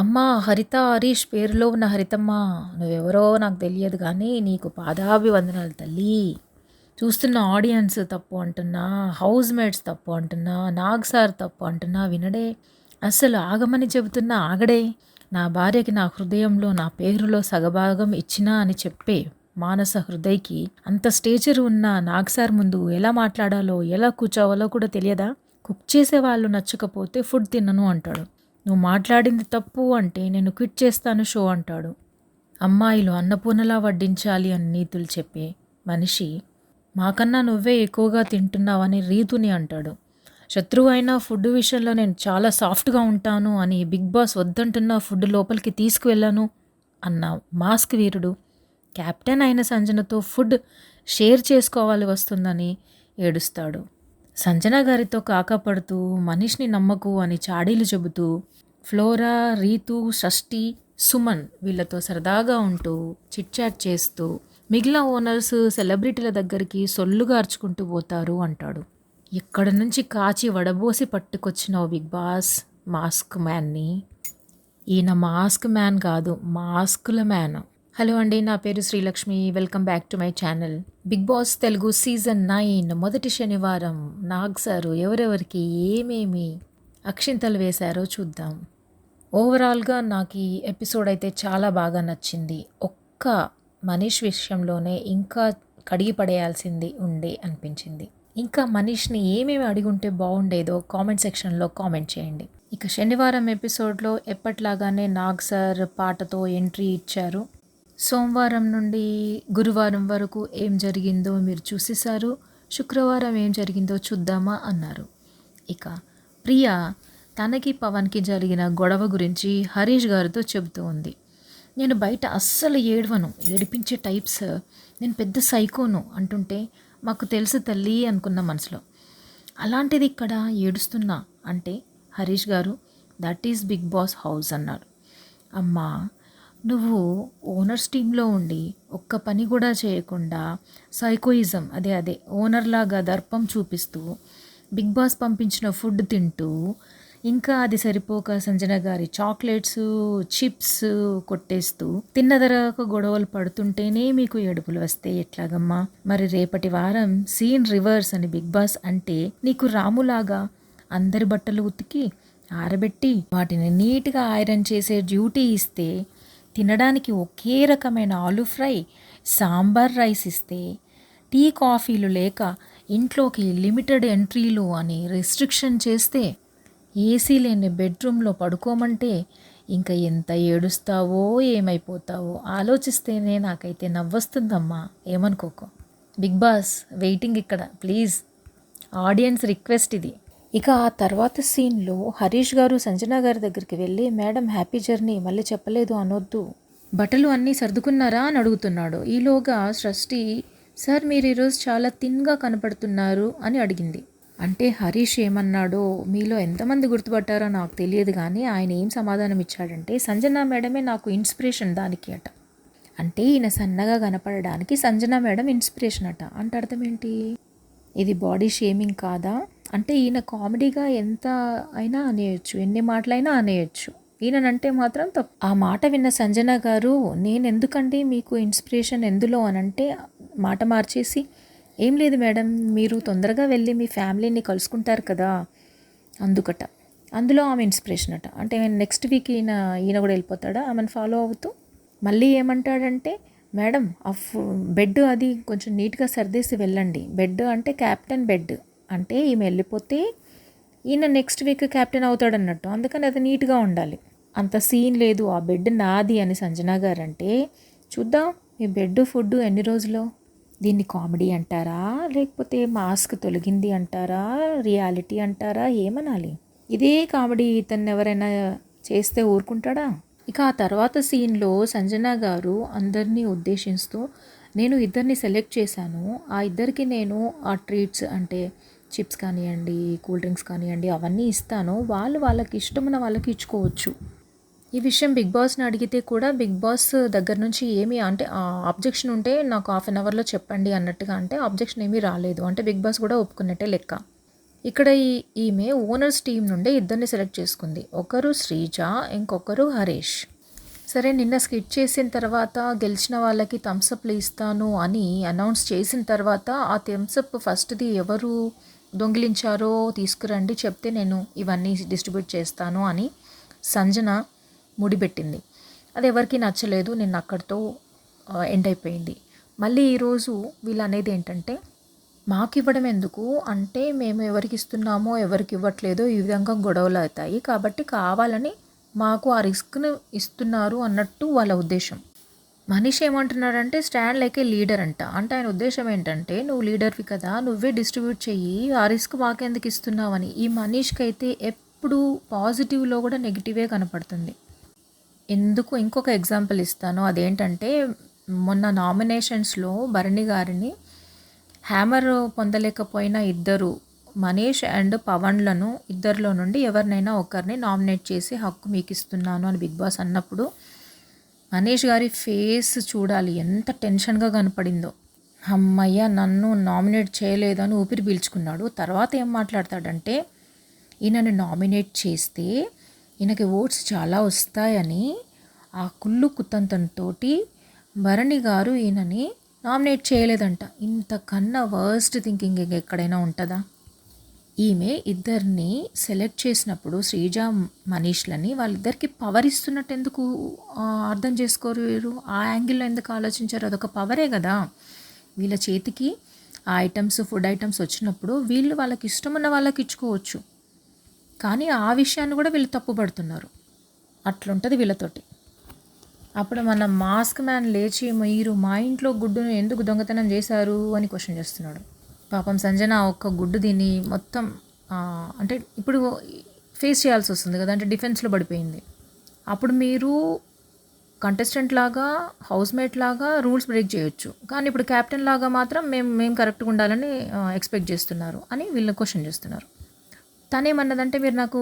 అమ్మా హరిత హరీష్ పేరులో ఉన్న హరితమ్మ, నువ్వెవరో నాకు తెలియదు కానీ నీకు పాదాభివందనాలు తల్లి. చూస్తున్న ఆడియన్స్ తప్పు అంటున్నా, హౌస్ మేట్స్ తప్పు అంటున్నా, నాగ్ సార్ తప్పు అంటున్నా వినడే. అస్సలు ఆగమని చెబుతున్నా ఆగడే. నా భార్యకి నా హృదయంలో నా పేరులో సగభాగం ఇచ్చినా అని చెప్పే మానస హృదయకి అంత స్టేచర్ ఉన్న నాగ్ సార్ ముందు ఎలా మాట్లాడాలో ఎలా కూర్చోవాలో కూడా తెలియదా? కుక్ చేసే వాళ్ళు నచ్చకపోతే ఫుడ్ తినను అంటాడు. నువ్వు మాట్లాడింది తప్పు అంటే నేను క్విట్ చేస్తాను షో అంటాడు. అమ్మాయిలు అన్నపూర్ణలా వడ్డించాలి అని నీతులు చెప్పే మనిషి మాకన్నా నువ్వే ఎక్కువగా తింటున్నావని రీతుని అంటాడు. శత్రువు అయినా ఫుడ్ విషయంలో నేను చాలా సాఫ్ట్గా ఉంటాను అని బిగ్ బాస్ వద్దంటున్న ఫుడ్ లోపలికి తీసుకువెళ్ళాను అన్న మాస్క్ వీరుడు కెప్టెన్ అయిన సంజనతో ఫుడ్ షేర్ చేసుకోవాలి వస్తుందని ఏడుస్తాడు. సంజన గారితో కాకాపడుతూ మనిషిని నమ్మకు అని చాడీలు చెబుతూ ఫ్లోరా, రీతు, షష్ఠి, సుమన్ వీళ్ళతో సరదాగా ఉంటూ చిట్చాట్ చేస్తూ మిగిలిన ఓనర్స్ సెలబ్రిటీల దగ్గరికి సొల్లుగార్చుకుంటూ పోతారు అంటాడు. ఇక్కడ నుంచి కాచి వడబోసి పట్టుకొచ్చినావు బిగ్ బాస్ మాస్క్ మ్యాన్ని. ఈయన మాస్క్ మ్యాన్ కాదు, మాస్కుల మ్యాన్. హలో అండి, నా పేరు Srilakshmi. Welcome back to my channel. Bigg Boss Telugu season 9 మొదటి శనివారం నాగ్ సారు ఎవరెవరికి ఏమేమి అక్షింతలు వేశారో చూద్దాం. ఓవరాల్గా నాకు ఈ ఎపిసోడ్ అయితే చాలా బాగా నచ్చింది. ఒక్క మనీష్ విషయంలోనే ఇంకా కడిగి పడేయాల్సింది ఉండే అనిపించింది. ఇంకా మనీష్ని ఏమేమి అడిగుంటే బాగుండేదో కామెంట్ సెక్షన్లో కామెంట్ చేయండి. ఇక శనివారం ఎపిసోడ్లో ఎప్పట్లాగానే నాగ్ సార్ పాటతో ఎంట్రీ ఇచ్చారు. సోమవారం నుండి గురువారం వరకు ఏం జరిగిందో మీరు చూసేశారు. శుక్రవారం ఏం జరిగిందో చూద్దామా అన్నారు. ఇక ప్రియా తనకి పవన్కి జరిగిన గొడవ గురించి హరీష్ గారితో చెబుతూ ఉంది. నేను బయట అస్సలు ఏడవను, ఏడిపించే టైప్స్, నేను పెద్ద సైకోను అంటుంటే మాకు తెలుసు తల్లి అనుకున్న మనసులో. అలాంటిది ఇక్కడ ఏడుస్తున్నా అంటే Harish garu that is Bigg boss house అన్నాడు. అమ్మా, నువ్వు ఓనర్స్ టీంలో ఉండి ఒక్క పని కూడా చేయకుండా సైకోయిజం అదే ఓనర్లాగా దర్పం చూపిస్తూ బిగ్ బాస్ పంపించిన ఫుడ్ తింటూ ఇంకా అది సరిపోక సంజన గారి చాక్లెట్స్, చిప్స్ కొట్టేస్తూ తిన్న తర్వాత గొడవలు పడుతుంటేనే మీకు ఏడుపులు వస్తే ఎట్లాగమ్మా? మరి రేపటి వారం సీన్ రివర్స్ అని బిగ్ బాస్ అంటే నీకు రాములాగా అందరి బట్టలు ఉతికి ఆరబెట్టి వాటిని నీట్గా ఐరన్ చేసే డ్యూటీ ఇస్తే, తినడానికి ఒకే రకమైన ఆలూ ఫ్రై, సాంబార్ రైస్ ఇస్తే, టీ కాఫీలు లేక ఇంట్లోకి లిమిటెడ్ ఎంట్రీలు అని రెస్ట్రిక్షన్ చేస్తే, ఏసీ లేని బెడ్రూమ్లో పడుకోమంటే ఇంకా ఎంత ఏడుస్తావో ఏమైపోతావో ఆలోచిస్తేనే నాకైతే నవ్వొస్తుందమ్మా. ఏమనుకోకో. బిగ్ బాస్ వెయిటింగ్ ఇక్కడ ప్లీజ్, ఆడియన్స్ రిక్వెస్ట్ ఇది. ఇక ఆ తర్వాత సీన్లో హరీష్ గారు సంజన గారి దగ్గరికి వెళ్ళి, మేడం హ్యాపీ జర్నీ, మళ్ళీ చెప్పలేదు అనొద్దు, బట్టలు అన్నీ సర్దుకున్నారా అని అడుగుతున్నాడు. ఈలోగా సృష్టి, సార్ మీరు ఈరోజు చాలా థిన్గా కనపడుతున్నారు అని అడిగింది. అంటే హరీష్ ఏమన్నాడో మీలో ఎంతమంది గుర్తుపట్టారో నాకు తెలియదు కానీ ఆయన ఏం సమాధానం ఇచ్చాడంటే, సంజన మేడమే నాకు ఇన్స్పిరేషన్ దానికి అట. అంటే ఈయన సన్నగా కనపడడానికి సంజన మేడం ఇన్స్పిరేషన్ అట. అంటే అర్థం ఏంటి? ఇది బాడీ షేమింగ్ కాదా? అంటే ఈయన కామెడీగా ఎంత అయినా అనేయచ్చు, ఎన్ని మాటలైనా అనేయచ్చు, ఈయనంటే మాత్రం తప్పు. ఆ మాట విన్న సంజన గారు, నేను ఎందుకండి మీకు ఇన్స్పిరేషన్ ఎందులో అనంటే మాట మార్చేసి, ఏం లేదు మేడం, మీరు తొందరగా వెళ్ళి మీ ఫ్యామిలీని కలుసుకుంటారు కదా అందుకట. అందులో ఆమె ఇన్స్పిరేషన్ అట. అంటే నెక్స్ట్ వీక్ ఈయన కూడా వెళ్ళిపోతాడా ఆమెను ఫాలో అవుతూ? మళ్ళీ ఏమంటాడంటే, మేడం ఆ బెడ్ అది కొంచెం నీట్గా సర్దేసి వెళ్ళండి. బెడ్ అంటే క్యాప్టెన్ బెడ్, అంటే ఈమె వెళ్ళిపోతే ఈయన నెక్స్ట్ వీక్ క్యాప్టెన్ అవుతాడన్నట్టు, అందుకని అది నీట్గా ఉండాలి. అంత సీన్ లేదు, ఆ బెడ్ నాది అని సంజన గారు అంటే, చూద్దాం మీ బెడ్ ఫుడ్ ఎన్ని రోజులు. దీన్ని కామెడీ అంటారా, లేకపోతే మాస్క్ తొలగింది అంటారా, రియాలిటీ అంటారా, ఏమనాలి? ఇదే కామెడీ ఇతన్ని ఎవరైనా చేస్తే ఊరుకుంటాడా? ఇక ఆ తర్వాత సీన్లో సంజన గారు అందరినీ ఉద్దేశిస్తూ, నేను ఇద్దరిని సెలెక్ట్ చేశాను, ఆ ఇద్దరికి నేను ఆ ట్రీట్స్ అంటే చిప్స్ కానివ్వండి, కూల్ డ్రింక్స్ కానివ్వండి అవన్నీ ఇస్తాను, వాళ్ళకి ఇష్టమున్న వాళ్ళకి ఇచ్చుకోవచ్చు. ఈ విషయం బిగ్ బాస్ని అడిగితే కూడా బిగ్ బాస్ దగ్గర నుంచి ఏమీ అంటే అబ్జెక్షన్ ఉంటే నాకు 1/2 అవర్లో చెప్పండి అన్నట్టుగా, అంటే అబ్జెక్షన్ ఏమీ రాలేదు, అంటే బిగ్ బాస్ కూడా ఒప్పుకున్నట్టే లెక్క. ఇక్కడ ఈమె ఓనర్స్ టీం నుండి ఇద్దరిని సెలెక్ట్ చేసుకుంది. ఒకరు శ్రీజ, ఇంకొకరు హరీష్. సరే, నిన్న స్కిట్ చేసిన తర్వాత గెలిచిన వాళ్ళకి థమ్స్అప్లు ఇస్తాను అని అనౌన్స్ చేసిన తర్వాత ఆ థమ్స్అప్ ఫస్ట్ది ఎవరు దొంగిలించారో తీసుకురండి, చెప్తే నేను ఇవన్నీ డిస్ట్రిబ్యూట్ చేస్తాను అని సంజన ముడిపెట్టింది. అది ఎవరికి నచ్చలేదు. నిన్న అక్కడితో ఎండ్ అయిపోయింది. మళ్ళీ ఈరోజు వీళ్ళు అనేది ఏంటంటే, మాకు ఇవ్వడం ఎందుకు అంటే మేము ఎవరికి ఇస్తున్నామో ఎవరికి ఇవ్వట్లేదో ఈ విధంగా గొడవలు అవుతాయి, కాబట్టి కావాలని మాకు ఆ రిస్క్ను ఇస్తున్నారు అన్నట్టు వాళ్ళ ఉద్దేశం. మనీష్ ఏమంటున్నాడంటే స్టాండ్ లైక్ ఏ లీడర్ అంట. అంటే ఆయన ఉద్దేశం ఏంటంటే, నువ్వు లీడర్వి కదా, నువ్వే డిస్ట్రిబ్యూట్ చెయ్యి, ఆ రిస్క్ మాకెందుకు ఇస్తున్నావని. ఈ మనీష్కి అయితే ఎప్పుడు పాజిటివ్లో కూడా నెగిటివే కనపడుతుంది. ఎందుకు ఇంకొక ఎగ్జాంపుల్ ఇస్తాను. అదేంటంటే, మొన్న నామినేషన్స్లో భరణి గారిని హ్యామర్ పొందలేకపోయిన ఇద్దరు, మనీష్ అండ్ పవన్లను, ఇద్దరిలో నుండి ఎవరినైనా ఒకరిని నామినేట్ చేసి హక్కు మీకు ఇస్తున్నాను అని బిగ్ బాస్ అన్నప్పుడు మనీష్ గారి ఫేస్ చూడాలి, ఎంత టెన్షన్గా కనపడిందో. అమ్మయ్య, నన్ను నామినేట్ చేయలేదని ఊపిరి పీల్చుకున్నాడు. తర్వాత ఏం మాట్లాడతాడంటే, ఈయనని నామినేట్ చేస్తే ఈయనకి ఓట్స్ చాలా వస్తాయని ఆ కుళ్ళు కుతంతంతో భరణి గారు ఈయనని నామినేట్ చేయలేదంట. ఇంతకన్నా వర్స్ట్ థింకింగ్ ఎక్కడైనా ఉంటుందా? ఈమె ఇద్దరిని సెలెక్ట్ చేసినప్పుడు శ్రీజ, మనీష్లని వాళ్ళిద్దరికి పవర్ ఇస్తున్నట్టు ఎందుకు అర్థం చేసుకోరు? ఆ యాంగిల్లో ఎందుకు ఆలోచించారు? అదొక పవరే కదా. వీళ్ళ చేతికి ఆ ఐటమ్స్, ఫుడ్ ఐటమ్స్ వచ్చినప్పుడు వీళ్ళు వాళ్ళకి ఇష్టమున్న వాళ్ళకి ఇచ్చుకోవచ్చు, కానీ ఆ విషయాన్ని కూడా వీళ్ళు తప్పుపడుతున్నారు. అట్లుంటుంది వీళ్ళతోటి. అప్పుడు మన మాస్క్ మ్యాన్ లేచి, మీరు మా ఇంట్లో గుడ్డును ఎందుకు దొంగతనం చేశారు అని క్వశ్చన్ చేస్తున్నాడు. పాపం సంజన ఒక్క గుడ్డు దీన్ని మొత్తం అంటే ఇప్పుడు ఫేస్ చేయాల్సి వస్తుంది కదా, అంటే డిఫెన్స్లో పడిపోయింది. అప్పుడు మీరు కంటెస్టెంట్ లాగా, హౌస్ మేట్ లాగా రూల్స్ బ్రేక్ చేయొచ్చు, కానీ ఇప్పుడు క్యాప్టెన్ లాగా మాత్రం మేము కరెక్ట్గా ఉండాలని ఎక్స్పెక్ట్ చేస్తున్నారు అని వీళ్ళని క్వశ్చన్ చేస్తున్నారు. తనేమన్నదంటే, మీరు నాకు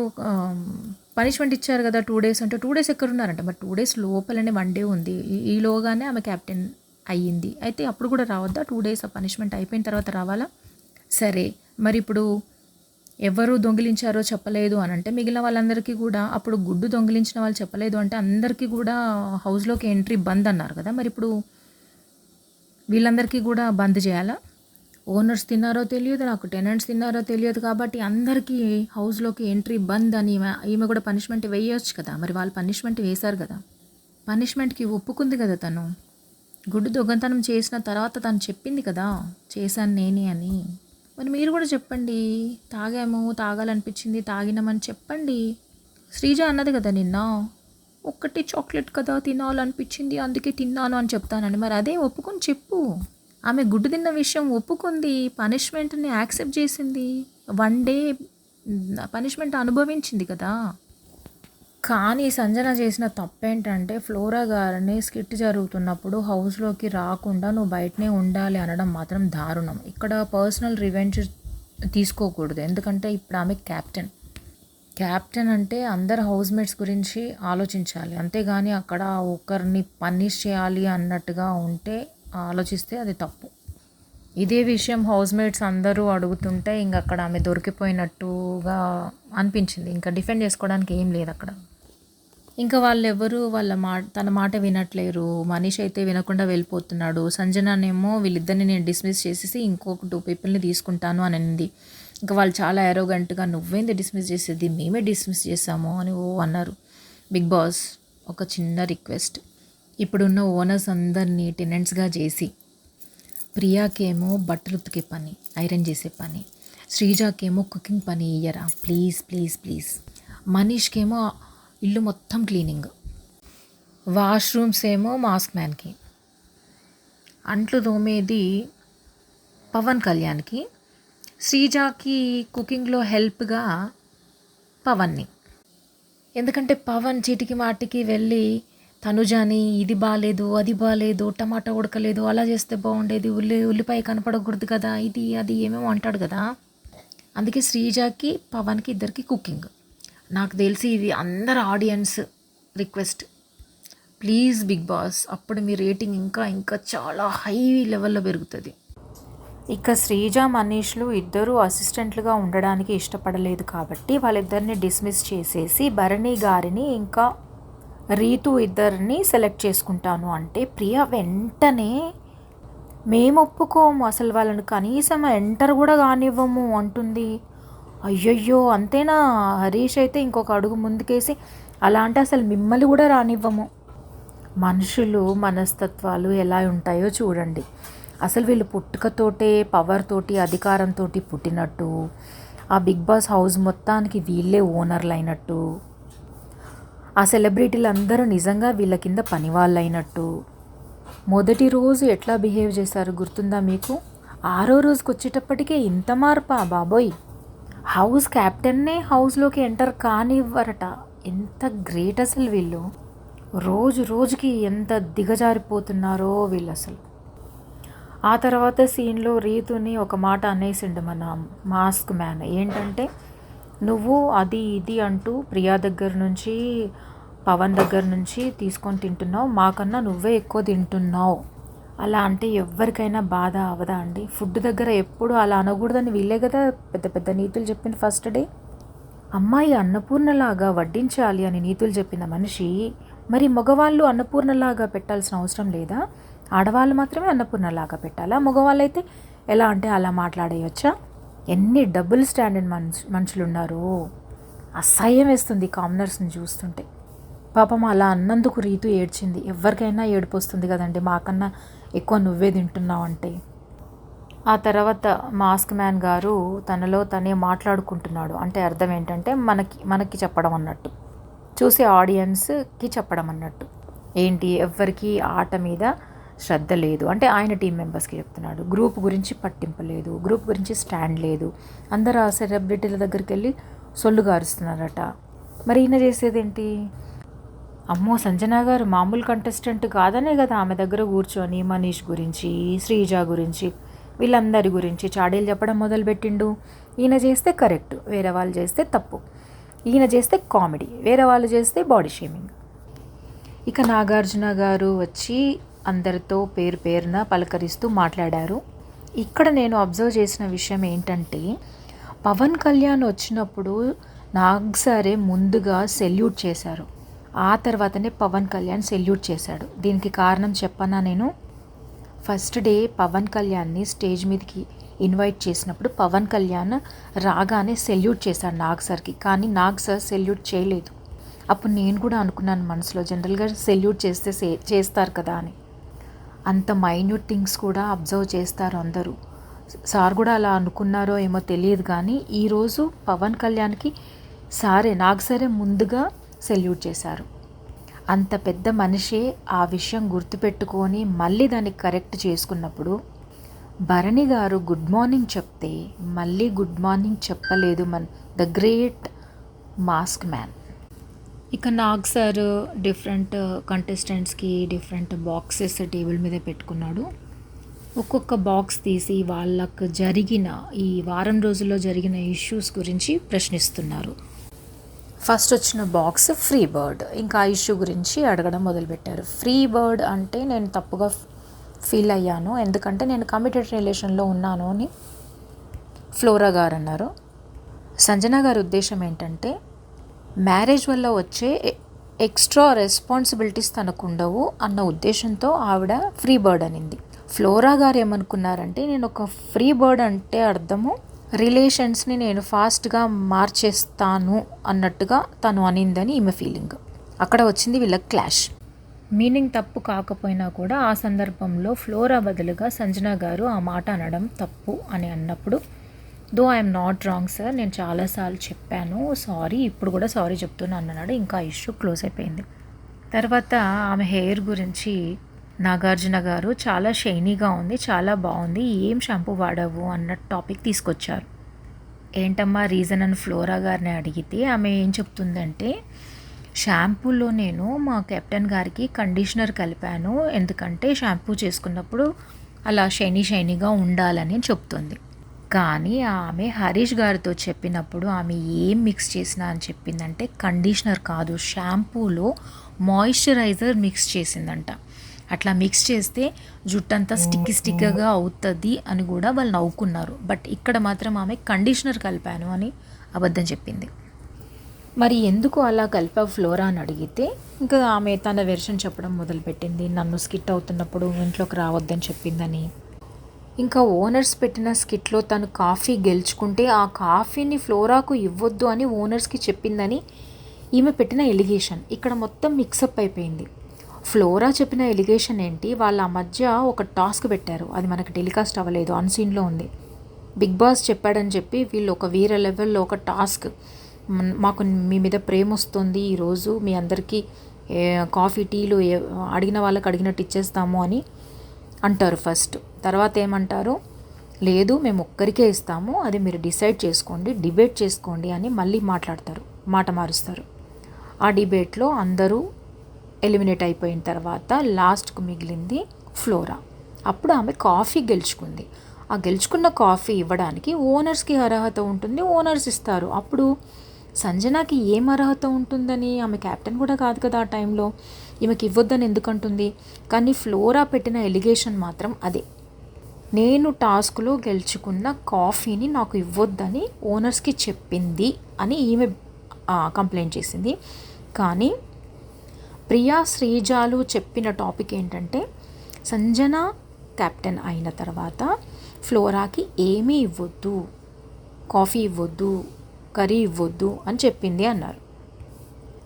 పనిష్మెంట్ ఇచ్చారు కదా 2 days అంటే, 2 days ఎక్కడున్నారంట. మరి 2 days లోపలనే 1 day ఉంది. ఈలోగానే ఆమె క్యాప్టెన్ అయ్యింది. అయితే అప్పుడు కూడా రావద్దా? 2 days ఆ పనిష్మెంట్ అయిపోయిన తర్వాత రావాలా? సరే, మరి ఇప్పుడు ఎవరు దొంగిలించారో చెప్పలేదు అని అంటే, మిగిలిన వాళ్ళందరికీ కూడా, అప్పుడు గుడ్డు దొంగిలించిన వాళ్ళు చెప్పలేదు అంటే అందరికీ కూడా హౌస్లోకి ఎంట్రీ బంద్ అన్నారు కదా, మరి ఇప్పుడు వీళ్ళందరికీ కూడా బంద్ చేయాలా? ఓనర్స్ తిన్నారో తెలియదు, నాకు టెనెంట్స్ తిన్నారో తెలియదు, కాబట్టి అందరికీ హౌస్లోకి ఎంట్రీ బంద్ అని ఈమె కూడా పనిష్మెంట్ వేయవచ్చు కదా. మరి వాళ్ళు పనిష్మెంట్ వేశారు కదా, పనిష్మెంట్కి ఒప్పుకుంది కదా తను. గుడ్డు దొంగతనం చేసిన తర్వాత తను చెప్పింది కదా, చేశాను నేనే అని. మరి మీరు కూడా చెప్పండి, తాగాము, తాగాలనిపించింది, తాగినామని చెప్పండి. శ్రీజ అన్నది కదా నిన్న, ఒక్కటి చాక్లెట్ కదా తినాలనిపించింది అందుకే తిన్నాను అని చెప్తానని. మరి అదే ఒప్పుకొని చెప్పు. ఆమె గుడ్డు తిన్న విషయం ఒప్పుకుంది, పనిష్మెంట్ని యాక్సెప్ట్ చేసింది, 1 day పనిష్మెంట్ అనుభవించింది కదా. కానీ సంజన చేసిన తప్పేంటంటే, ఫ్లోరా గారిని స్కిట్ జరుగుతున్నప్పుడు హౌస్లోకి రాకుండా నువ్వు బయటనే ఉండాలి అనడం మాత్రం దారుణం. ఇక్కడ పర్సనల్ రివెంజ్ తీసుకోకూడదు, ఎందుకంటే ఇప్పుడు ఆమె క్యాప్టెన్ అంటే అందరు హౌస్మేట్స్ గురించి ఆలోచించాలి, అంతేగాని అక్కడ ఒకరిని పనిష్ చేయాలి అన్నట్టుగా ఆలోచిస్తే అది తప్పు. ఇదే విషయం హౌస్మేట్స్ అందరూ అడుగుతుంటే ఇంక అక్కడ ఆమె దొరికిపోయినట్టుగా అనిపించింది. ఇంకా డిఫెండ్ చేసుకోవడానికి ఏం లేదు అక్కడ. ఇంకా వాళ్ళెవరు తన మాట వినట్లేరు. మనీష్ అయితే వినకుండా వెళ్ళిపోతున్నాడు. సంజననేమో వీళ్ళిద్దరిని నేను డిస్మిస్ చేసేసి ఇంకొక 2 peopleని తీసుకుంటాను అని అనింది. ఇంకా వాళ్ళు చాలా ఎరోగెంట్గా, నువ్వేంది డిస్మిస్ చేసేది, మేమే డిస్మిస్ చేసాము అని అన్నారు. బిగ్ బాస్, ఒక చిన్న రిక్వెస్ట్, ఇప్పుడున్న ఓనర్స్ అందరినీ టెనెంట్స్గా చేసి, ప్రియాకేమో బట్టలు ఉతికే పని, ఐరన్ చేసే పని, శ్రీజాకేమో కుకింగ్ పని ఇయ్యరా ప్లీజ్ ప్లీజ్ ప్లీజ్. మనీష్కేమో ఇల్లు మొత్తం క్లీనింగ్, వాష్రూమ్స్ ఏమో మాస్క్ మ్యాన్కి, అంట్లు తోమేది పవన్ కళ్యాణ్కి, శ్రీజాకి కుకింగ్లో హెల్ప్గా పవన్ని. ఎందుకంటే పవన్ చీటికి మాటికి వెళ్ళి తనుజాని ఇది బాగాలేదు, అది బాగాలేదు, టమాటా ఉడకలేదు, అలా చేస్తే బాగుండేది, ఉల్లిపాయ కనపడకూడదు కదా, ఇది అది ఏమేమో అంటాడు కదా. అందుకే శ్రీజాకి, పవన్కి ఇద్దరికి కుకింగ్. నాకు తెలిసి ఇది అందరు audience request, please Bigg Boss, అప్పుడు మీ రేటింగ్ ఇంకా ఇంకా చాలా హై లెవెల్లో పెరుగుతుంది. ఇక శ్రీజ, మనీష్లు ఇద్దరూ అసిస్టెంట్లుగా ఉండడానికి ఇష్టపడలేదు కాబట్టి వాళ్ళిద్దరిని డిస్మిస్ చేసేసి భరణి గారిని ఇంకా రీతు ఇద్దరిని సెలెక్ట్ చేసుకుంటాను అంటే ప్రియ వెంటనే మేము ఒప్పుకోము, అసలు వాళ్ళని కనీసం ఎంటర్ కూడా కానివ్వము అంటుంది. అయ్యయ్యో అంతేనా? హరీష్ అయితే ఇంకొక అడుగు ముందుకేసి అలా అంటే అసలు మిమ్మల్ని కూడా రానివ్వము. మనుషులు మనస్తత్వాలు ఎలా ఉంటాయో చూడండి. అసలు వీళ్ళు పుట్టుకతోటే పవర్ తోటి అధికారంతో పుట్టినట్టు, ఆ బిగ్ బాస్ హౌస్ మొత్తానికి వీళ్ళే ఓనర్లు అయినట్టు, ఆ సెలబ్రిటీలు అందరూ నిజంగా వీళ్ళ కింద పని వాళ్ళు అయినట్టు. మొదటి రోజు ఎట్లా బిహేవ్ చేశారు గుర్తుందా మీకు? 6వ రోజుకి వచ్చేటప్పటికే ఇంత మార్పా బాబోయ్! హౌస్ క్యాప్టెన్నే హౌస్లోకి ఎంటర్ కానివ్వరట. ఎంత గ్రేట్ అసలు వీళ్ళు. రోజు రోజుకి ఎంత దిగజారిపోతున్నారో వీళ్ళు అసలు. ఆ తర్వాత సీన్లో రీతుని ఒక మాట అనేసిండు మన మాస్క్ మ్యాన్. ఏంటంటే, నువ్వు అది ఇది అంటూ ప్రియా దగ్గర నుంచి పవన్ దగ్గర నుంచి తీసుకొని తింటున్నావు, మాకన్నా నువ్వే ఎక్కువ తింటున్నావు. అలా అంటే ఎవరికైనా బాధ అవదా అండి? ఫుడ్ దగ్గర ఎప్పుడు అలా అనకూడదని వీళ్ళే కదా పెద్ద పెద్ద నీతులు చెప్పింది ఫస్ట్ డే. అమ్మాయి అన్నపూర్ణలాగా వడ్డించాలి అని నీతులు చెప్పిన మనిషి మరి మగవాళ్ళు అన్నపూర్ణలాగా పెట్టాల్సిన అవసరం లేదా? ఆడవాళ్ళు మాత్రమే అన్నపూర్ణలాగా పెట్టాలా? మగవాళ్ళు అయితే ఎలా అంటే అలా మాట్లాడేయచ్చా? ఎన్ని డబుల్ స్టాండర్డ్ మనుషులు ఉన్నారో. అసహ్యం వేస్తుంది కామనర్స్ని చూస్తుంటే. పాపం అలా అన్నందుకు రీతు ఏడ్చింది. ఎవరికైనా ఏడుపు వస్తుంది కదండి, మాకన్నా ఎక్కువ నువ్వే తింటున్నావు అంటే. ఆ తర్వాత మాస్క్ మ్యాన్ గారు తనలో తనే మాట్లాడుకుంటున్నాడు. అంటే అర్థం ఏంటంటే మనకి చెప్పడం అన్నట్టు, చూసే ఆడియన్స్కి చెప్పడం అన్నట్టు. ఏంటి, ఎవ్వరికి ఆట మీద శ్రద్ధ లేదు అంటే ఆయన టీం మెంబర్స్కి చెప్తున్నాడు. గ్రూప్ గురించి పట్టింపు లేదు, గ్రూప్ గురించి స్టాండ్ లేదు. అందరూ ఆ సెలబ్రిటీల దగ్గరికి వెళ్ళి సొల్లు గారుస్తున్నారట. మరి ఈయన చేసేదేంటి? అమ్మో, సంజన గారు మామూలు కంటెస్టెంట్ కాదనే కదా ఆమె దగ్గర కూర్చొని మనీష్ గురించి, శ్రీజ గురించి, వీళ్ళందరి గురించి చాడీలు చెప్పడం మొదలుపెట్టిండు. ఈయన చేస్తే కరెక్ట్, వేరే వాళ్ళు చేస్తే తప్పు. ఈయన చేస్తే కామెడీ, వేరే వాళ్ళు చేస్తే బాడీ షేమింగ్. ఇక నాగార్జున గారు వచ్చి అందరితో పేరు పేరున పలకరిస్తూ మాట్లాడారు. ఇక్కడ నేను అబ్జర్వ్ చేసిన విషయం ఏంటంటే, పవన్ కళ్యాణ్ వచ్చినప్పుడు నాగ్ సరే ముందుగా సెల్యూట్ చేశారు. ఆ తర్వాతనే పవన్ కళ్యాణ్ సెల్యూట్ చేశాడు. దీనికి కారణం చెప్పనా నేను? ఫస్ట్ డే పవన్ కళ్యాణ్ని స్టేజ్ మీదకి ఇన్వైట్ చేసినప్పుడు పవన్ కళ్యాణ్ రాగానే సెల్యూట్ చేశాడు నాగ్ సార్కి. కానీ నాగ్ సార్ సెల్యూట్ చేయలేదు. అప్పుడు నేను కూడా అనుకున్నాను మనసులో, జనరల్గా సెల్యూట్ చేస్తే చేస్తారు కదా అని. అంత మైన్యూట్ థింగ్స్ కూడా అబ్జర్వ్ చేస్తారు అందరూ. సార్ కూడా అలా అనుకున్నారో ఏమో తెలియదు. కానీ ఈరోజు పవన్ కళ్యాణ్కి నాగ్ సరే ముందుగా సెల్యూట్ చేశారు. అంత పెద్ద మనిషే ఆ విషయం గుర్తుపెట్టుకొని మళ్ళీ దాన్ని కరెక్ట్ చేసుకున్నప్పుడు, భరణి గారు గుడ్ మార్నింగ్ చెప్తే మళ్ళీ గుడ్ మార్నింగ్ చెప్పలేదు ద గ్రేట్ మాస్క్ మ్యాన్. ఇక నాగ్ సార్ డిఫరెంట్ కంటెస్టెంట్స్కి డిఫరెంట్ బాక్సెస్ టేబుల్ మీద పెట్టుకున్నాడు. ఒక్కొక్క బాక్స్ తీసి వాళ్ళకు జరిగిన ఈ వారం రోజుల్లో జరిగిన ఇష్యూస్ గురించి ప్రశ్నిస్తున్నారు. ఫస్ట్ వచ్చిన బాక్స్ ఫ్రీ బర్డ్. ఇంకా ఆ ఇష్యూ గురించి అడగడం మొదలుపెట్టారు. ఫ్రీ బర్డ్ అంటే నేను తప్పుగా ఫీల్ అయ్యాను, ఎందుకంటే నేను కమిటెడ్ రిలేషన్లో ఉన్నాను అని ఫ్లోరా గారు అన్నారు. సంజన గారి ఉద్దేశం ఏంటంటే, మ్యారేజ్ వల్ల వచ్చే ఎక్స్ట్రా రెస్పాన్సిబిలిటీస్ తనకు ఉండవు అన్న ఉద్దేశంతో ఆవిడ ఫ్రీ బర్డ్ అనింది. ఫ్లోరా గారు ఏమనుకున్నారంటే, నేను ఒక ఫ్రీ బర్డ్ అంటే అర్థము రిలేషన్స్ని నేను ఫాస్ట్గా మార్చేస్తాను అన్నట్టుగా తను అనిందని ఈమె ఫీలింగ్. అక్కడ వచ్చింది వీళ్ళ క్లాష్. మీనింగ్ తప్పు కాకపోయినా కూడా ఆ సందర్భంలో ఫ్లోరా బదులుగా సంజన గారు ఆ మాట అనడం తప్పు అని అన్నప్పుడు, though I'm not wrong sir, నేను చాలాసార్లు చెప్పాను, సారీ, ఇప్పుడు కూడా సారీ చెప్తున్నాను అన్నాడు. ఇంకా ఇష్యూ క్లోజ్ అయిపోయింది. తర్వాత ఆమె హెయిర్ గురించి నాగార్జున గారు చాలా షైనీగా ఉంది, చాలా బాగుంది, ఏం షాంపూ వాడవు అన్న టాపిక్ తీసుకొచ్చారు. ఏంటమ్మా రీజన్ అని ఫ్లోరా గారిని అడిగితే ఆమె ఏం చెప్తుందంటే, షాంపూలో నేను మా కెప్టెన్ గారికి కండిషనర్ కలిపాను, ఎందుకంటే షాంపూ చేసుకున్నప్పుడు అలా షైనీగా ఉండాలని చెప్తుంది. కానీ ఆమె హరీష్ గారితో చెప్పినప్పుడు ఆమె ఏం మిక్స్ చేసినా అని చెప్పిందంటే, కండిషనర్ కాదు, షాంపూలో మాయిశ్చరైజర్ మిక్స్ చేసిందంట. అట్లా మిక్స్ చేస్తే జుట్టంతా స్టిక్గా అవుతుంది అని కూడా వాళ్ళు నవ్వుకున్నారు. బట్ ఇక్కడ మాత్రం ఆమె కండిషనర్ కలిపాను అని అబద్ధం చెప్పింది. మరి ఎందుకు అలా కలిపావు ఫ్లోరా అని అడిగితే ఇంకా ఆమె తన వెర్షన్ చెప్పడం మొదలుపెట్టింది. నన్ను స్కిట్ అవుతున్నప్పుడు ఇంట్లోకి రావద్దని చెప్పిందని, ఇంకా ఓనర్స్ పెట్టిన స్కిట్లో తను కాఫీ గెలుచుకుంటే ఆ కాఫీని ఫ్లోరాకు ఇవ్వద్దు అని ఓనర్స్కి చెప్పిందని ఈమె పెట్టిన ఎలిగేషన్. ఇక్కడ మొత్తం మిక్సప్ అయిపోయింది. ఫ్లోరా చెప్పిన ఎలిగేషన్ ఏంటి, వాళ్ళ మధ్య ఒక టాస్క్ పెట్టారు, అది మనకి టెలికాస్ట్ అవ్వలేదు, అన్సీన్లో ఉంది. బిగ్ బాస్ చెప్పాడని చెప్పి వీళ్ళు ఒక వేరే లెవెల్లో ఒక టాస్క్, మాకు మీ మీద ప్రేమ వస్తుంది, ఈరోజు మీ అందరికీ కాఫీ టీలు అడిగిన వాళ్ళకి అడిగినట్టు ఇచ్చేస్తాము అని అంటారు ఫస్ట్. తర్వాత ఏమంటారు, లేదు మేము ఒక్కరికే ఇస్తాము, అది మీరు డిసైడ్ చేసుకోండి, డిబేట్ చేసుకోండి అని మళ్ళీ మాట్లాడతారు, మాట మారుస్తారు. ఆ డిబేట్లో అందరూ ఎలిమినేట్ అయిపోయిన తర్వాత లాస్ట్కు మిగిలింది ఫ్లోరా. అప్పుడు ఆమె కాఫీ గెలుచుకుంది. ఆ గెలుచుకున్న కాఫీ ఇవ్వడానికి ఓనర్స్కి అర్హత ఉంటుంది, ఓనర్స్ ఇస్తారు. అప్పుడు సంజనాకి ఏం అర్హత ఉంటుందని, ఆమె క్యాప్టెన్ కూడా కాదు కదా ఆ టైంలో, ఈమెకి ఇవ్వద్దని ఎందుకంటుంది. కానీ ఫ్లోరా పెట్టిన ఎలిగేషన్ మాత్రం అదే, నేను టాస్క్లో గెలుచుకున్న కాఫీని నాకు ఇవ్వద్దని ఓనర్స్కి చెప్పింది అని ఈమె కంప్లైంట్ చేసింది. కానీ ప్రియా శ్రీజాలు చెప్పిన టాపిక్ ఏంటంటే, సంజన క్యాప్టెన్ అయిన తర్వాత ఫ్లోరాకి ఏమీ ఇవ్వద్దు, కాఫీ ఇవ్వద్దు, కర్రీ ఇవ్వద్దు అని చెప్పింది అన్నారు.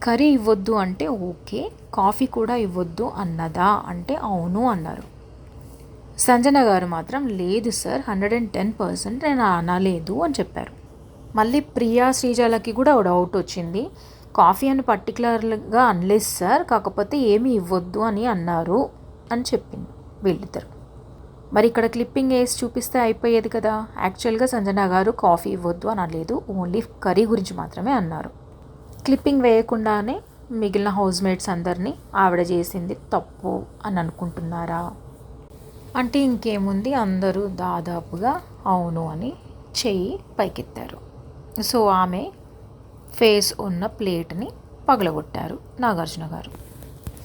కర్రీ ఇవ్వద్దు అంటే ఓకే, కాఫీ కూడా ఇవ్వద్దు అన్నదా అంటే అవును అన్నారు. సంజన గారు మాత్రం లేదు సార్, 110% నేను అనలేదు అని చెప్పారు. మళ్ళీ ప్రియా శ్రీజాలకి కూడా డౌట్ వచ్చింది, కాఫీ అని పర్టికులర్గా అనలేదు సార్, కాకపోతే ఏమీ ఇవ్వద్దు అని అన్నారు అని చెప్పింది వీళ్ళిద్దరు. మరి ఇక్కడ క్లిప్పింగ్ వేసి చూపిస్తే అయిపోయేది కదా. యాక్చువల్గా సంజన గారు కాఫీ ఇవ్వద్దు అని అనలేదు, ఓన్లీ కర్రీ గురించి మాత్రమే అన్నారు. క్లిప్పింగ్ వేయకుండానే మిగిలిన హౌస్ మేట్స్ అందరినీ ఆవిడ చేసింది తప్పు అని అనుకుంటున్నారా అంటే ఇంకేముంది, అందరూ దాదాపుగా అవును అని చెయ్యి పైకెత్తారు. సో ఆమె ఫేస్ ఉన్న ప్లేట్ని పగలగొట్టారు నాగార్జున గారు.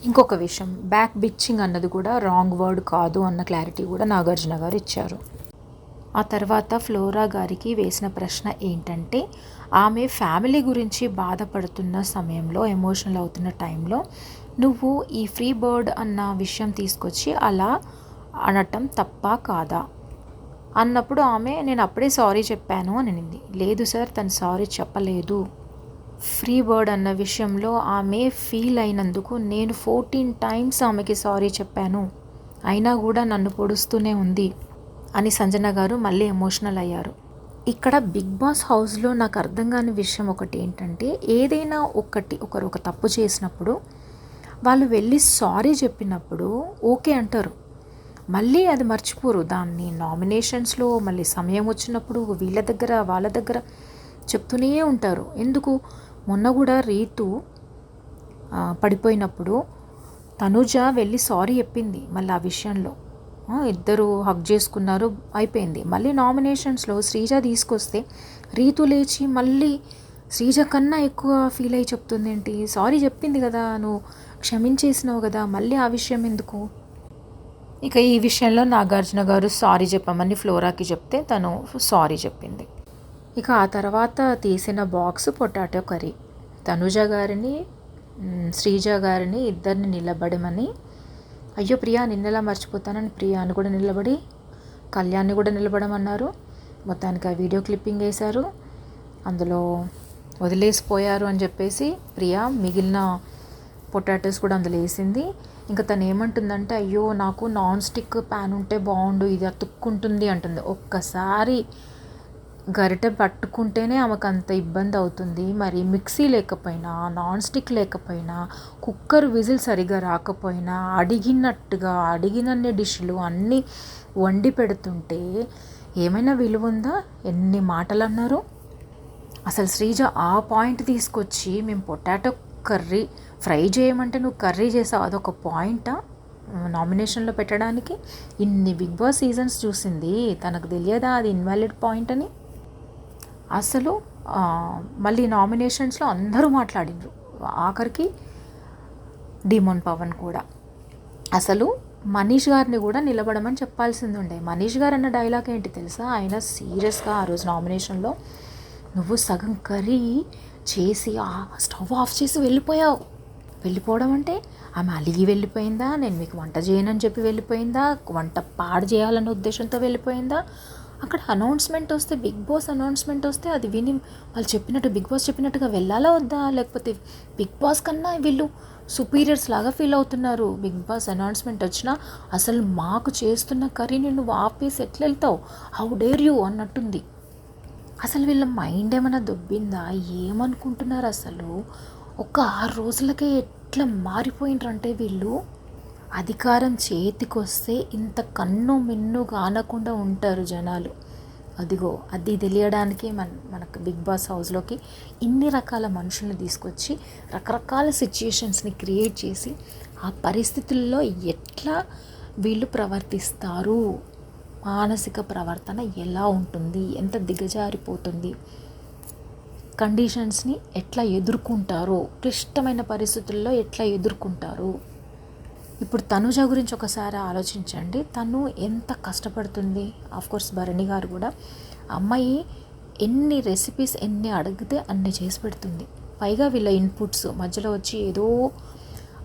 ఇంకొక విషయం, బ్యాక్ బిచ్చింగ్ అన్నది కూడా రాంగ్ వర్డ్ కాదు అన్న క్లారిటీ కూడా నాగార్జున గారు ఇచ్చారు. ఆ తర్వాత ఫ్లోరా గారికి వేసిన ప్రశ్న ఏంటంటే, ఆమె ఫ్యామిలీ గురించి బాధపడుతున్న సమయంలో, ఎమోషనల్ అవుతున్న టైంలో నువ్వు ఈ ఫ్రీ బర్డ్ అన్న విషయం తీసుకొచ్చి అలా అనటం తప్పా కాదా అన్నప్పుడు ఆమె నేను అప్పుడే సారీ చెప్పాను అని అనింది. లేదు సార్, తను సారీ చెప్పలేదు. ఫ్రీ బర్డ్ అన్న విషయంలో ఆమె ఫీల్ అయినందుకు నేను 14 times ఆమెకి సారీ చెప్పాను, అయినా కూడా నన్ను పొడుస్తూనే ఉంది అని సంజన గారు మళ్ళీ ఎమోషనల్ అయ్యారు. ఇక్కడ బిగ్ బాస్ హౌస్లో నాకు అర్థం కాని విషయం ఒకటి ఏంటంటే, ఏదైనా ఒకరు ఒక తప్పు చేసినప్పుడు వాళ్ళు వెళ్ళి సారీ చెప్పినప్పుడు ఓకే అంటారు, మళ్ళీ అది మర్చిపోరు. దాన్ని నామినేషన్స్లో మళ్ళీ సమయం వచ్చినప్పుడు వీళ్ళ దగ్గర వాళ్ళ దగ్గర చెప్తూనే ఉంటారు. ఎందుకు, మొన్న కూడా రీతు పడిపోయినప్పుడు తనుజ వెళ్ళి సారీ చెప్పింది, మళ్ళీ ఆ విషయంలో ఇద్దరు హగ్ చేసుకున్నారు, అయిపోయింది. మళ్ళీ నామినేషన్స్లో శ్రీజ తీసుకొస్తే రీతు లేచి మళ్ళీ శ్రీజ కన్నా ఎక్కువ ఫీల్ అయ్యి చెప్తుంది ఏంటి, సారీ చెప్పింది కదా, నువ్వు క్షమించేసినావు కదా, మళ్ళీ ఆ విషయం ఎందుకు. ఇక ఈ విషయంలో నాగార్జున గారు సారీ చెప్పమని ఫ్లోరాకి చెప్తే తను సారీ చెప్పింది. ఇక ఆ తర్వాత తీసిన బాక్స్ పొటాటో కర్రీ. తనుజ గారిని శ్రీజ గారిని ఇద్దరిని నిలబడమని, అయ్యో ప్రియా నిన్నెలా మర్చిపోతానని ప్రియాని కూడా నిలబడి కళ్యాణ్ని కూడా నిలబడమన్నారు. మొత్తానికి ఆ వీడియో క్లిప్పింగ్ వేశారు, అందులో వదిలేసిపోయారు అని చెప్పేసి ప్రియా మిగిలిన పొటాటోస్ కూడా అందులో వేసింది. ఇంకా తను ఏమంటుందంటే, అయ్యో నాకు నాన్ స్టిక్ ప్యాన్ ఉంటే బాగుండు, ఇది అతుక్కుంటుంది అంటుంది. ఒక్కసారి గరిటె పట్టుకుంటేనే ఆమెకు అంత ఇబ్బంది అవుతుంది. మరి మిక్సీ లేకపోయినా, నాన్ స్టిక్ లేకపోయినా, కుక్కర్ విజిల్ సరిగా రాకపోయినా, అడిగినన్ని డిష్లు అన్నీ వండి పెడుతుంటే ఏమైనా విలువ ఉందా? ఎన్ని మాటలు అన్నారు అసలు. శ్రీజ ఆ పాయింట్ తీసుకొచ్చి మేము పొటాటో కర్రీ ఫ్రై చేయమంటే నువ్వు కర్రీ చేసావు, అదొక పాయింటా నామినేషన్లో పెట్టడానికి? ఇన్ని బిగ్ బాస్ సీజన్స్ చూసింది, తనకు తెలియదా అది ఇన్వాలిడ్ పాయింట్ అని? అసలు మళ్ళీ నామినేషన్స్లో అందరూ మాట్లాడినారు, ఆఖరికి డిమోన్ పవన్ కూడా. అసలు మనీష్ గారిని కూడా నిలబడమని చెప్పాల్సింది ఉండే. మనీష్ గారు అన్న డైలాగ్ ఏంటి తెలుసా, ఆయన సీరియస్గా ఆ రోజు నామినేషన్లో నువ్వు సగం కర్రీ చేసి ఆ స్టవ్ ఆఫ్ చేసి వెళ్ళిపోయావు. వెళ్ళిపోవడం అంటే ఆమె అలిగి వెళ్ళిపోయిందా, నేను మీకు వంట చేయనని చెప్పి వెళ్ళిపోయిందా, వంట పాడు చేయాలన్న ఉద్దేశంతో వెళ్ళిపోయిందా? అక్కడ అనౌన్స్మెంట్ వస్తే, బిగ్ బాస్ అనౌన్స్మెంట్ వస్తే అది విని వాళ్ళు చెప్పినట్టు, బిగ్ బాస్ చెప్పినట్టుగా వెళ్ళాలా వద్దా? లేకపోతే బిగ్ బాస్ కన్నా వీళ్ళు సుపీరియర్స్ లాగా ఫీల్ అవుతున్నారు. బిగ్ బాస్ అనౌన్స్మెంట్ వచ్చినా అసలు మాకు చేస్తున్న కర్రీని నువ్వు ఆపేసి ఎట్లా వెళ్తావు, హౌ డేర్ యూ అన్నట్టుంది. అసలు వీళ్ళ మైండ్ ఏమైనా దొబ్బిందా, ఏమనుకుంటున్నారు అసలు? ఒక 6 రోజులకే ఎట్లా మారిపోయినరంటే వీళ్ళు. అధికారం చేతికొస్తే ఇంత కన్ను మిన్ను కానకుండా ఉంటారు జనాలు. అదిగో అది తెలియడానికి మనకు బిగ్ బాస్ హౌస్లోకి ఇన్ని రకాల మనుషుల్ని తీసుకొచ్చి రకరకాల సిచ్యుయేషన్స్ని క్రియేట్ చేసి ఆ పరిస్థితుల్లో ఎట్లా వీళ్ళు ప్రవర్తిస్తారు, మానసిక ప్రవర్తన ఎలా ఉంటుంది, ఎంత దిగజారిపోతుంది, కండిషన్స్ని ఎట్లా ఎదుర్కొంటారో, క్లిష్టమైన పరిస్థితుల్లో ఎట్లా ఎదుర్కొంటారు. ఇప్పుడు తనుజ గురించి ఒకసారి ఆలోచించండి. తను ఎంత కష్టపడుతుంది. ఆఫ్కోర్స్ భరణి గారు కూడా, అమ్మాయి ఎన్ని రెసిపీస్ ఎన్ని అడిగితే అన్ని చేసి పెడుతుంది. పైగా వీళ్ళ ఇన్పుట్స్ మధ్యలో వచ్చి ఏదో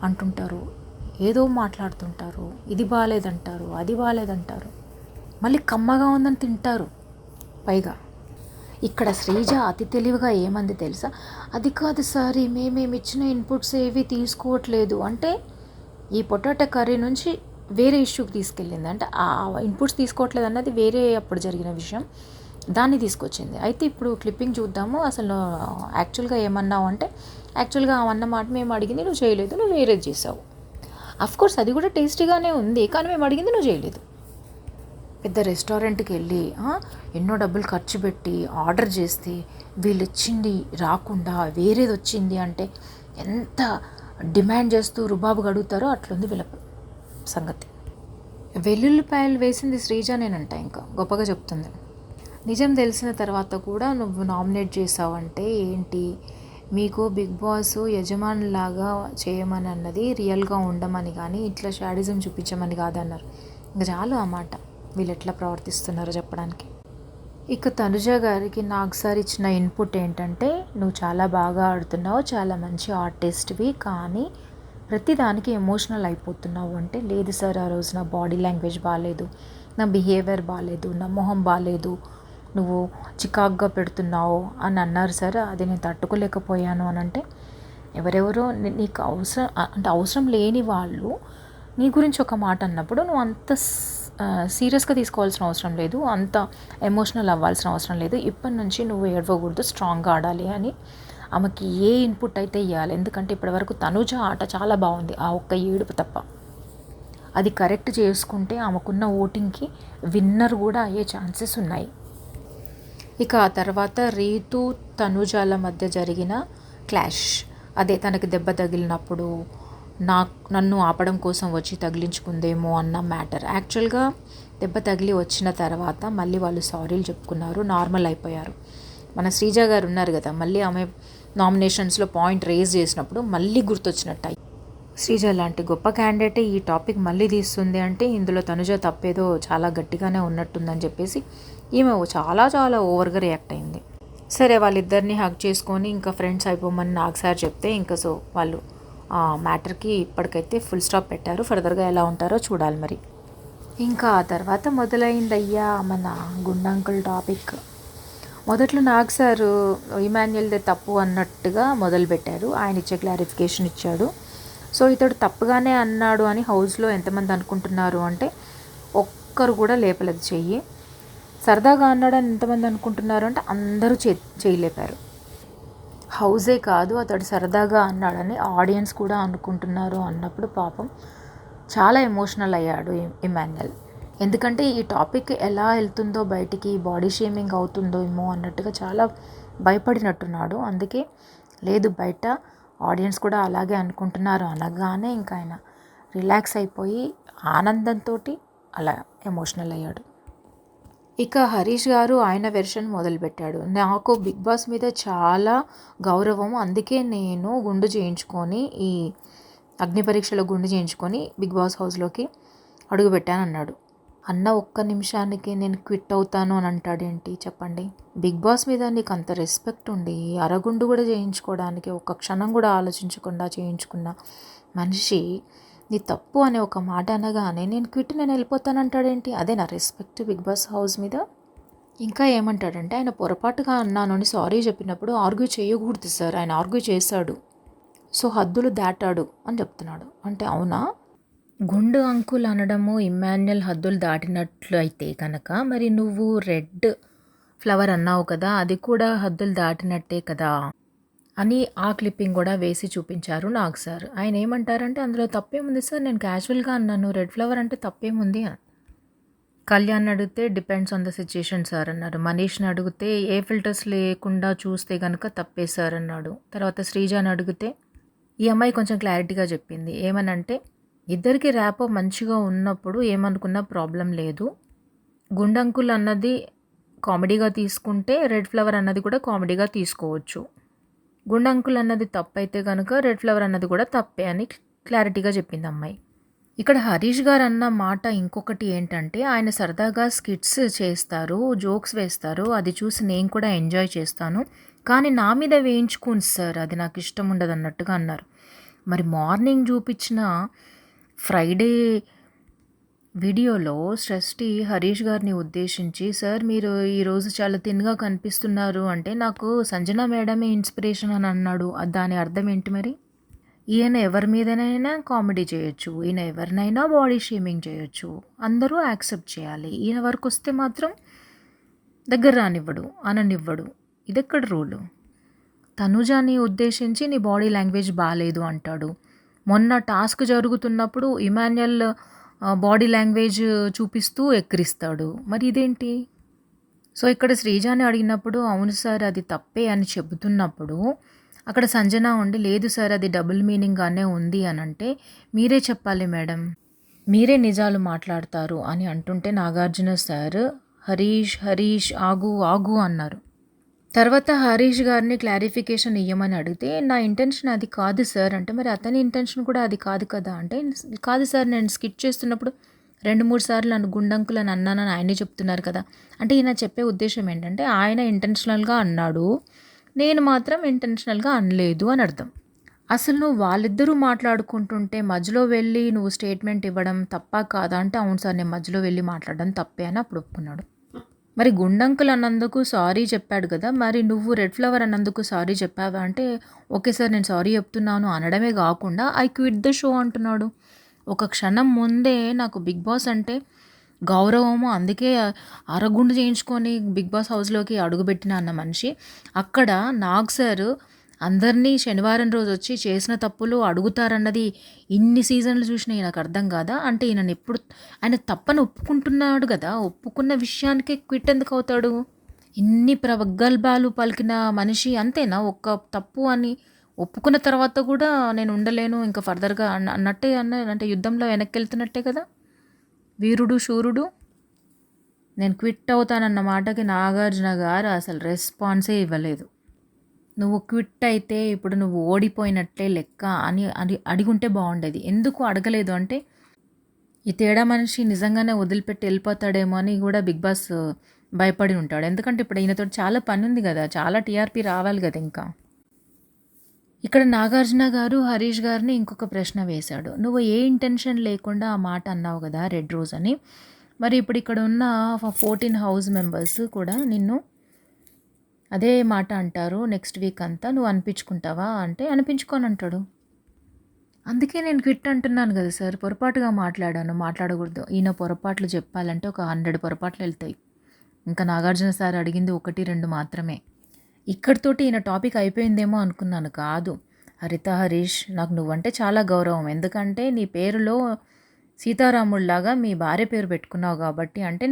అంటుంటారు, ఏదో మాట్లాడుతుంటారు, ఇది బాగాలేదంటారు, అది బాగాలేదంటారు, మళ్ళీ కమ్మగా ఉందని తింటారు. పైగా ఇక్కడ శ్రీజ అతి తెలివిగా ఏమంది తెలుసా, అది కాదు సార్ మేమేమి ఇచ్చిన ఇన్పుట్స్ ఏవి తీసుకోవట్లేదు అంటే, ఈ పొటాటో కర్రీ నుంచి వేరే ఇష్యూకి తీసుకెళ్ళింది. అంటే ఆ ఇన్పుట్స్ తీసుకోవట్లేదు అన్నది వేరే అప్పుడు జరిగిన విషయం, దాన్ని తీసుకొచ్చింది. అయితే ఇప్పుడు క్లిప్పింగ్ చూద్దాము. అసలు యాక్చువల్గా ఏమన్నావు అంటే, యాక్చువల్గా అన్న మాట మేము అడిగింది నువ్వు చేయలేదు, నువ్వు వేరేది చేసావు. అఫ్కోర్స్ అది కూడా టేస్టీగానే ఉంది, కానీ మేము అడిగింది నువ్వు చేయలేదు. పెద్ద రెస్టారెంట్కి వెళ్ళి ఎన్నో డబ్బులు ఖర్చు పెట్టి ఆర్డర్ చేస్తే వీళ్ళు ఇచ్చింది రాకుండా వేరేది వచ్చింది అంటే ఎంత డిమాండ్ చేస్తూ రుబాబు గడుగుతారో అట్లుంది వీళ్ళ సంగతి. వెల్లుల్లిపాయలు వేసింది శ్రీజానేనంట, ఇంకా గొప్పగా చెప్తుంది. నిజం తెలిసిన తర్వాత కూడా నువ్వు నామినేట్ చేసావంటే ఏంటి, మీకు బిగ్ బాస్ యజమానిలాగా చేయమని అన్నది రియల్గా ఉండమని, కానీ ఇట్లా షాడిజం చూపించమని కాదన్నారు. ఇంకా చాలు ఆ మాట, వీళ్ళు ఎట్లా ప్రవర్తిస్తున్నారో చెప్పడానికి. ఇక తనుజ గారికి నాకు సార్ ఇచ్చిన ఇన్పుట్ ఏంటంటే, నువ్వు చాలా బాగా ఆడుతున్నావు, చాలా మంచి ఆర్టిస్ట్వి, కానీ ప్రతిదానికి ఎమోషనల్ అయిపోతున్నావు అంటే, లేదు సార్ ఆ రోజు నా బాడీ లాంగ్వేజ్ బాగాలేదు, నా బిహేవియర్ బాగాలేదు, నా మొహం బాగాలేదు, నువ్వు చికాగ్గా పెడుతున్నావు అని అన్నారు సార్. అది నేను తట్టుకోలేకపోయాను అని అంటే, ఎవరెవరో నీకు అవసరం అంటే అవసరం లేని వాళ్ళు నీ గురించి ఒక మాట అన్నప్పుడు నువ్వు అంత సీరియస్గా తీసుకోవాల్సిన అవసరం లేదు, అంత ఎమోషనల్ అవ్వాల్సిన అవసరం లేదు. ఇప్పటి నుంచి నువ్వు ఏడవకూడదు, స్ట్రాంగ్గా ఆడాలి అని ఆమెకి ఏ ఇన్పుట్ అయితే ఇవ్వాలి. ఎందుకంటే ఇప్పటివరకు తనుజ ఆట చాలా బాగుంది, ఆ ఒక్క ఏడుపు తప్ప. అది కరెక్ట్ చేసుకుంటే ఆమెకున్న ఓటింగ్కి విన్నర్ కూడా అయ్యే ఛాన్సెస్ ఉన్నాయి. ఇక ఆ తర్వాత రీతు తనుజాల మధ్య జరిగిన క్లాష్, అదే తనకి దెబ్బ తగిలినప్పుడు నన్ను ఆపడం కోసం వచ్చి తగిలించుకుందేమో అన్న మ్యాటర్. యాక్చువల్గా దెబ్బ తగిలి వచ్చిన తర్వాత మళ్ళీ వాళ్ళు సారీలు చెప్పుకున్నారు, నార్మల్ అయిపోయారు. మన శ్రీజ గారు ఉన్నారు కదా, మళ్ళీ ఆమె నామినేషన్స్లో పాయింట్ రేజ్ చేసినప్పుడు మళ్ళీ గుర్తొచ్చినట్టు. శ్రీజ లాంటి గొప్ప క్యాండిడేట్ ఈ టాపిక్ మళ్ళీ తీస్తుంది అంటే ఇందులో తనుజ తప్పేదో చాలా గట్టిగానే ఉన్నట్టుందని చెప్పేసి ఈమె చాలా చాలా ఓవర్గా రియాక్ట్ అయింది. సరే వాళ్ళిద్దరిని హగ్ చేసుకొని ఇంకా ఫ్రెండ్స్ అయిపోమని నాకు సార్ చెప్తే, ఇంకా సో వాళ్ళు ఆ మ్యాటర్కి ఇప్పటికైతే ఫుల్ స్టాప్ పెట్టారు. ఫర్దర్గా ఎలా ఉంటారో చూడాలి మరి. ఇంకా ఆ తర్వాత మొదలైందయ్యా మన గుండంకుల్ టాపిక్. మొదట్లో నాగ్ సారు ఇమాన్యుయల్దే తప్పు అన్నట్టుగా మొదలుపెట్టారు, ఆయన ఇచ్చే క్లారిఫికేషన్ ఇచ్చాడు. సో ఇతడు తప్పుగానే అన్నాడు అని హౌస్లో ఎంతమంది అనుకుంటున్నారు అంటే, ఒక్కరు కూడా లేపలేదు చెయ్యి. సరదాగా అన్నాడని ఎంతమంది అనుకుంటున్నారు అంటే అందరూ చేయలేపారు. హౌజే కాదు అతడు సరదాగా అన్నాడని ఆడియన్స్ కూడా అనుకుంటున్నారు అన్నప్పుడు పాపం చాలా ఎమోషనల్ అయ్యాడు ఇమాన్యుయల్. ఎందుకంటే ఈ టాపిక్ ఎలా వెళ్తుందో బయటికి, బాడీ షేమింగ్ అవుతుందో ఏమో అన్నట్టుగా చాలా భయపడినట్టున్నాడు. అందుకే లేదు బయట ఆడియన్స్ కూడా అలాగే అనుకుంటున్నారు అనగానే ఇంకా ఆయన రిలాక్స్ అయిపోయి ఆనందంతో అలా ఎమోషనల్ అయ్యాడు. ఇక హరీష్ గారు ఆయన వెర్షన్ మొదలుపెట్టాడు. నాకు బిగ్ బాస్ మీద చాలా గౌరవం, అందుకే నేను గుండు చేయించుకొని ఈ అగ్ని పరీక్షలో గుండు చేయించుకొని బిగ్ బాస్ హౌస్లోకి అడుగుపెట్టానన్నాడు. అన్న ఒక్క నిమిషానికి నేను క్విట్ అవుతాను అని అంటాడేంటి చెప్పండి. బిగ్ బాస్ మీద నీకు అంత రెస్పెక్ట్ ఉండి అరగుండు కూడా చేయించుకోవడానికి ఒక్క క్షణం కూడా ఆలోచించకుండా చేయించుకున్న మనిషి నీ తప్పు అనే ఒక మాట అనగానే నేను క్విట్, నేను వెళ్ళిపోతానంటాడేంటి? అదే నా రెస్పెక్ట్ బిగ్ బాస్ హౌస్ మీద. ఇంకా ఏమంటాడంటే ఆయన పొరపాటుగా అన్నాను అని సారీ చెప్పినప్పుడు ఆర్గ్యూ చేయకూడదు సార్, ఆయన ఆర్గ్యూ చేశాడు, సో హద్దులు దాటాడు అని చెప్తున్నాడు. అంటే అవునా? గుండు అంకుల్ అనడము ఇమ్మాన్యుయల్ హద్దులు దాటినట్లు అయితే కనుక మరి నువ్వు రెడ్ ఫ్లవర్ అన్నావు కదా, అది కూడా హద్దులు దాటినట్టే కదా అని ఆ క్లిప్పింగ్ కూడా వేసి చూపించారు నాగ్ సార్. ఆయన ఏమంటారంటే అందులో తప్పేముంది సార్, నేను క్యాజువల్గా అన్నాను, రెడ్ ఫ్లవర్ అంటే తప్పేముంది అని. కళ్యాణ్ అడిగితే depends on the situation sir అన్నారు. మనీష్ని అడిగితే ఏ ఫిల్టర్స్ లేకుండా చూస్తే కనుక తప్పే సార్ అన్నాడు. తర్వాత శ్రీజాని అడిగితే ఈ అమ్మాయి కొంచెం క్లారిటీగా చెప్పింది. ఏమనంటే ఇద్దరికి ర్యాపో మంచిగా ఉన్నప్పుడు ఏమనుకున్నా ప్రాబ్లం లేదు, గుండంకుల్ అన్నది కామెడీగా తీసుకుంటే రెడ్ ఫ్లవర్ అన్నది కూడా కామెడీగా తీసుకోవచ్చు, గుండంకుల్ అన్నది తప్పైతే కనుక రెడ్ ఫ్లవర్ అన్నది కూడా తప్పే అని క్లారిటీగా చెప్పింది అమ్మాయి. ఇక్కడ హరీష్ గారు అన్న మాట ఇంకొకటి ఏంటంటే ఆయన సరదాగా స్కిట్స్ చేస్తారు, జోక్స్ వేస్తారు, అది చూసి నేను కూడా ఎంజాయ్ చేస్తాను, కానీ నా మీద వేయించుకోండి సార్, అది నాకు ఇష్టం ఉండదు అన్నట్టుగా అన్నారు. మరి మార్నింగ్ చూపించిన ఫ్రైడే వీడియోలో సృష్టి హరీష్ గారిని ఉద్దేశించి సార్ మీరు ఈరోజు చాలా తిన్గా కనిపిస్తున్నారు అంటే నాకు సంజన మేడమే ఇన్స్పిరేషన్ అని అన్నాడు. దాని అర్థం ఏంటి మరి? ఈయన ఎవరి మీదనైనా కామెడీ చేయొచ్చు, ఈయన ఎవరినైనా బాడీ షేమింగ్ చేయొచ్చు, అందరూ యాక్సెప్ట్ చేయాలి, ఈయన వరకు వస్తే మాత్రం దగ్గర రానివ్వడు, అననివ్వడు. ఇదెక్కడ రూలు? తనుజాని ఉద్దేశించి నీ బాడీ లాంగ్వేజ్ బాగాలేదు అంటాడు. మొన్న టాస్క్ జరుగుతున్నప్పుడు ఇమాన్యుయల్ బాడీ లాంగ్వేజ్ చూపిస్తూ ఎక్కిరిస్తాడు. మరి ఇదేంటి? సో ఇక్కడ శ్రీజాని అడిగినప్పుడు అవును సార్ అది తప్పే అని చెబుతున్నప్పుడు అక్కడ సంజన ఉండి లేదు సార్ అది డబుల్ మీనింగ్గానే ఉంది అని అంటే మీరే చెప్పాలి మేడం, మీరే నిజాలు మాట్లాడతారు అని అంటుంటే నాగార్జున సార్ హరీష్ ఆగు ఆగు అన్నారు. తర్వాత హరీష్ గారిని క్లారిఫికేషన్ ఇవ్వమని అడిగితే నా ఇంటెన్షన్ అది కాదు సార్ అంటే మరి అతని ఇంటెన్షన్ కూడా అది కాదు కదా అంటే కాదు సార్ నేను స్కిట్ చేస్తున్నప్పుడు 2-3 సార్లు నన్ను గుండంకులు అని అన్నానని ఆయనే చెప్తున్నారు కదా అంటే ఈయన చెప్పే ఉద్దేశం ఏంటంటే ఆయన ఇంటెన్షనల్గా అన్నాడు, నేను మాత్రం ఇంటెన్షనల్గా అనలేదు అని అర్థం. అసలు నువ్వు వాళ్ళిద్దరూ మాట్లాడుకుంటుంటే మధ్యలో వెళ్ళి నువ్వు స్టేట్మెంట్ ఇవ్వడం తప్పా కాదా అంటే అవును సార్ నేను మధ్యలో వెళ్ళి మాట్లాడడం తప్పే అని అప్పుడు ఒప్పుకున్నాడు. మరి గుండంకుల్ అన్నందుకు సారీ చెప్పాడు కదా, మరి నువ్వు రెడ్ ఫ్లవర్ అన్నందుకు సారీ చెప్పావా అంటే ఓకే సార్ నేను సారీ చెప్తున్నాను అనడమే కాకుండా ఐ క్విట్ ద షో అంటున్నాడు. ఒక క్షణం ముందే నాకు బిగ్ బాస్ అంటే గౌరవము, అందుకే అరగుండు చేయించుకొని బిగ్ బాస్ హౌస్లోకి అడుగుపెట్టిన అన్న మనిషి అక్కడ నాగ్ సార్ అందరినీ శనివారం రోజు వచ్చి చేసిన తప్పులు అడుగుతారన్నది ఇన్ని సీజన్లు చూసినా నాకు అర్థం కాదా అంటే ఈయన ఎప్పుడు ఆయన తప్పని ఒప్పుకుంటున్నాడు కదా, ఒప్పుకున్న విషయానికే క్విట్ ఎందుకు అవుతాడు? ఇన్ని ప్రగల్భాలు పలికిన మనిషి అంతేనా ఒక్క తప్పు అని ఒప్పుకున్న తర్వాత కూడా నేను ఉండలేను ఇంకా ఫర్దర్గా అన్నట్టే అంటే యుద్ధంలో వెనక్కి వెళ్తున్నట్టే కదా, వీరుడు శూరుడు. నేను క్విట్ అవుతానన్న మాటకి నాగార్జున గారు అసలు రెస్పాన్సే ఇవ్వలేదు. నువ్వు క్విట్ అయితే ఇప్పుడు నువ్వు ఓడిపోయినట్లే లెక్క అని అడిగుంటే బాగుండేది. ఎందుకు అడగలేదు అంటే ఈ తేడా మనిషి నిజంగానే వదిలిపెట్టి వెళ్ళిపోతాడేమో అని కూడా బిగ్ బాస్ భయపడి ఉంటాడు. ఎందుకంటే ఇప్పుడు ఈయనతో చాలా పని ఉంది కదా, చాలా టీఆర్పీ రావాలి కదా. ఇంకా ఇక్కడ నాగార్జున గారు హరీష్ గారిని ఇంకొక ప్రశ్న వేశాడు. నువ్వు ఏ ఇంటెన్షన్ లేకుండా ఆ మాట అన్నావు కదా రెడ్ రోజ్ అని, మరి ఇప్పుడు ఇక్కడ ఉన్న 14 హౌస్ మెంబర్స్ కూడా నిన్ను అదే మాట అంటారు నెక్స్ట్ వీక్ అంతా, నువ్వు అనిపించుకుంటావా అంటే అనిపించుకొని అంటాడు. అందుకే నేను క్విట్ అంటున్నాను కదా సార్, పొరపాటుగా మాట్లాడకూడదు. ఈయన పొరపాట్లు చెప్పాలంటే ఒక 100 పొరపాట్లు వెళ్తాయి. ఇంకా నాగార్జున సార్ అడిగింది 1-2 మాత్రమే. ఇక్కడితోటి ఈయన టాపిక్ అయిపోయిందేమో అనుకున్నాను, కాదు. హరిత హరీష్ నాకు నువ్వంటే చాలా గౌరవం, ఎందుకంటే నీ పేరులో సీతారాముల్లాగా మీ భార్య పేరు పెట్టుకున్నావు కాబట్టి అంటే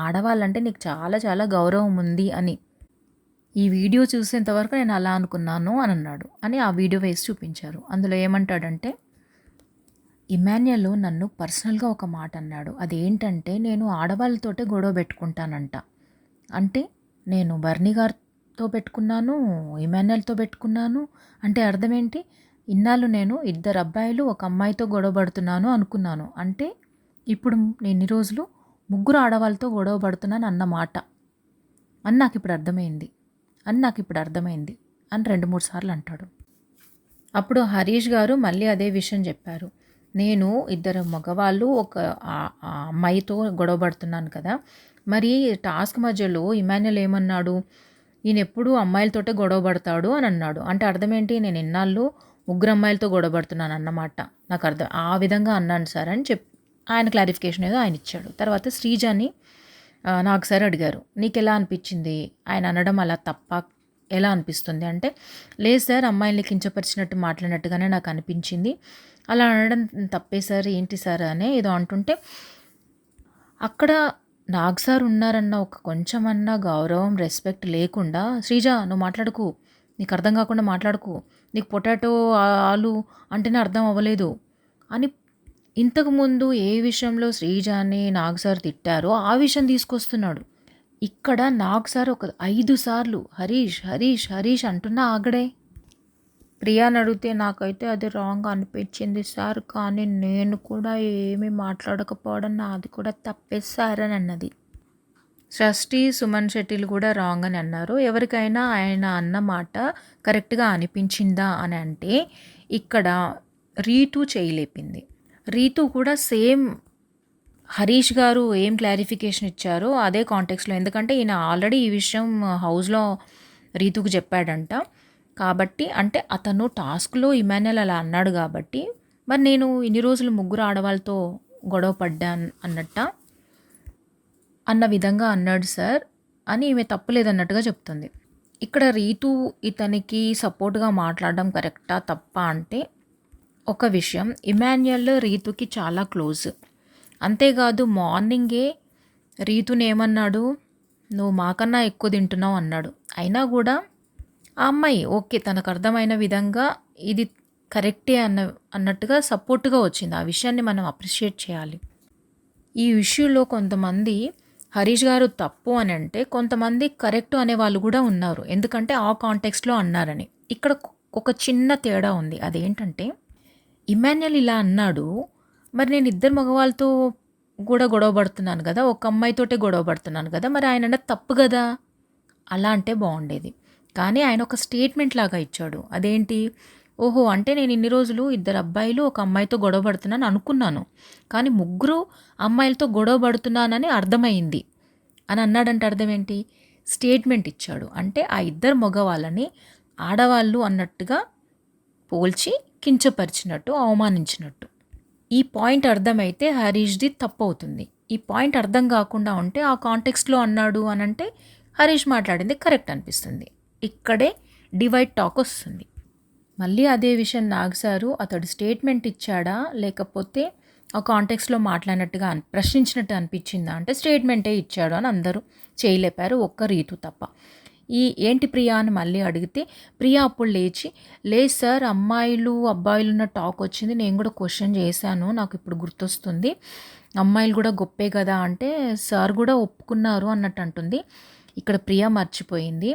ఆడవాళ్ళంటే నీకు చాలా చాలా గౌరవం ఉంది అని ఈ వీడియో చూసేంతవరకు నేను అలా అనుకున్నాను అని అన్నాడు అని ఆ వీడియో వేసి చూపించారు. అందులో ఏమంటాడంటే ఇమాన్యుయల్ నన్ను పర్సనల్గా ఒక మాట అన్నాడు, అదేంటంటే నేను ఆడవాళ్ళతోటే గొడవ పెట్టుకుంటానంట, అంటే నేను బర్నీ గారితో పెట్టుకున్నాను, ఇమాన్యుయల్తో పెట్టుకున్నాను అంటే అర్థం ఏంటి? ఇన్నాళ్ళు నేను 2 అబ్బాయిలు 1 అమ్మాయితో గొడవ పడుతున్నాను అనుకున్నాను, అంటే ఇప్పుడు నేను ఇన్ని రోజులు ముగ్గురు ఆడవాళ్ళతో గొడవ పడుతున్నాను అన్నమాట అని నాకు ఇప్పుడు అర్థమైంది అని 2-3 సార్లు అంటాడు. అప్పుడు హరీష్ గారు మళ్ళీ అదే విషయం చెప్పారు. నేను ఇద్దరు మగవాళ్ళు ఒక అమ్మాయితో గొడవ పడుతున్నాను కదా, మరి టాస్క్ మధ్యలో ఇమాన్యుల్ ఏమన్నాడు, ఈయన ఎప్పుడు అమ్మాయిలతోటే గొడవ పడతాడు అని అన్నాడు. అంటే అర్థం ఏంటి, నేను ఇన్నాళ్ళు ముగ్గురు అమ్మాయిలతో గొడవ పడుతున్నాను అన్నమాట, నాకు అర్థం ఆ విధంగా అన్నాను సార్ అని ఆయన క్లారిఫికేషన్ ఏదో ఆయన ఇచ్చాడు. తర్వాత శ్రీజాని నాకు సార్ అడిగారు, నీకు ఎలా అనిపించింది ఆయన అనడం అలా తప్ప, ఎలా అనిపిస్తుంది అంటే, లేదు సార్ అమ్మాయిల్ని కించపరిచినట్టు మాట్లాడినట్టుగానే నాకు అనిపించింది, అలా అనడం తప్పే సార్, ఏంటి సార్ అని ఏదో అంటుంటే, అక్కడ నాగ్ సార్ ఉన్నారన్న ఒక కొంచెమన్నా గౌరవం రెస్పెక్ట్ లేకుండా, శ్రీజ నువ్వు మాట్లాడుకు, నీకు అర్థం కాకుండా మాట్లాడుకు, నీకు పొటాటో ఆలు అంటేనే అర్థం అవ్వలేదు అని ఇంతకుముందు ఏ విషయంలో శ్రీజాని నాగ్ సార్ తిట్టారో ఆ విషయం తీసుకొస్తున్నాడు. ఇక్కడ నాగ్ సార్ ఒక 5 సార్లు హరీష్ హరీష్ హరీష్ అంటున్నా ఆగడే. ప్రియాని అడిగితే నాకైతే అది రాంగ్ అనిపించింది సార్, కానీ నేను కూడా ఏమీ మాట్లాడకపోవడం నాది కూడా తప్పే సార్ అని అన్నది. షష్ఠి సుమన్ శెట్టిలు కూడా రాంగ్ అని అన్నారు. ఎవరికైనా ఆయన అన్న మాట కరెక్ట్గా అనిపించిందా అని అంటే ఇక్కడ రీతు చేయలేపింది. రీతు కూడా సేమ్ హరీష్ గారు ఏం క్లారిఫికేషన్ ఇచ్చారో అదే కాంటెక్స్లో, ఎందుకంటే ఈయన ఆల్రెడీ ఈ విషయం హౌస్లో రీతుకు చెప్పాడంట. కాబట్టి అంటే అతను టాస్క్లో ఇమాన్యుల్ అలా అన్నాడు కాబట్టి, మరి నేను ఇన్ని రోజులు ముగ్గురు ఆడవాళ్ళతో గొడవ పడ్డాను అన్న విధంగా అన్నాడు సార్ అని ఈమె తప్పులేదన్నట్టుగా చెప్తుంది. ఇక్కడ రీతు ఇతనికి సపోర్ట్గా మాట్లాడడం కరెక్టా తప్ప అంటే, ఒక విషయం, ఇమాన్యుల్ రీతుకి చాలా క్లోజ్. అంతేకాదు మార్నింగే రీతుని ఏమన్నాడు, నువ్వు మాకన్నా ఎక్కువ తింటున్నావు అన్నాడు. అయినా కూడా ఆ అమ్మాయి ఓకే తనకు అర్థమైన విధంగా ఇది కరెక్టే అన్నట్టుగా సపోర్ట్గా వచ్చింది. ఆ విషయాన్ని మనం అప్రిషియేట్ చేయాలి. ఈ ఇష్యూలో కొంతమంది హరీష్ గారు తప్పు అని అంటే, కొంతమంది కరెక్ట్ అనే వాళ్ళు కూడా ఉన్నారు, ఎందుకంటే ఆ కాంటెక్స్ట్లో అన్నారని. ఇక్కడ ఒక చిన్న తేడా ఉంది. అదేంటంటే, ఇమాన్యుల్ ఇలా అన్నాడు, మరి నేను ఇద్దరు మగవాళ్ళతో కూడా గొడవ పడుతున్నాను కదా, ఒక అమ్మాయితోటే గొడవ పడుతున్నాను కదా, మరి ఆయన అన్నది తప్పు కదా, అలా అంటే బాగుండేది. కానీ ఆయన ఒక స్టేట్మెంట్ లాగా ఇచ్చాడు. అదేంటి, ఓహో అంటే నేను ఇన్ని రోజులు ఇద్దరు అబ్బాయిలు ఒక అమ్మాయితో గొడవ పడుతున్నాను అనుకున్నాను, కానీ ముగ్గురు అమ్మాయిలతో గొడవ పడుతున్నానని అర్థమైంది అని అన్నాడంటే అర్థం ఏంటి, స్టేట్మెంట్ ఇచ్చాడు. అంటే ఆ ఇద్దరు మగవాళ్ళని ఆడవాళ్ళు అన్నట్టుగా పోల్చి కించపరిచినట్టు, అవమానించినట్టు. ఈ పాయింట్ అర్థమైతే హరీష్ది తప్పు అవుతుంది. ఈ పాయింట్ అర్థం కాకుండా ఉంటే, ఆ కాంటెక్స్ట్లో అన్నాడు అని అంటే హరీష్ మాట్లాడింది కరెక్ట్ అనిపిస్తుంది. ఇక్కడే డివైడ్ టాక్ వస్తుంది. మళ్ళీ అదే విషయం నాగ్ సారు అతడు స్టేట్మెంట్ ఇచ్చాడా లేకపోతే ఆ కాంటెక్స్లో మాట్లాడినట్టుగా ప్రశ్నించినట్టు అనిపించిందా అంటే స్టేట్మెంటే ఇచ్చాడు అని అందరూ చేయలేపారు, ఒక్క రీతు తప్ప. ఏంటి ప్రియా అని మళ్ళీ అడిగితే, ప్రియా అప్పుడు లేచి, లేదు సార్ అమ్మాయిలు అబ్బాయిలు ఉన్న టాక్ వచ్చింది, నేను కూడా క్వశ్చన్ చేశాను, నాకు ఇప్పుడు గుర్తొస్తుంది, అమ్మాయిలు కూడా గొప్పే కదా అంటే సార్ కూడా ఒప్పుకున్నారు అన్నట్టు అంటుంది. ఇక్కడ ప్రియా మర్చిపోయింది,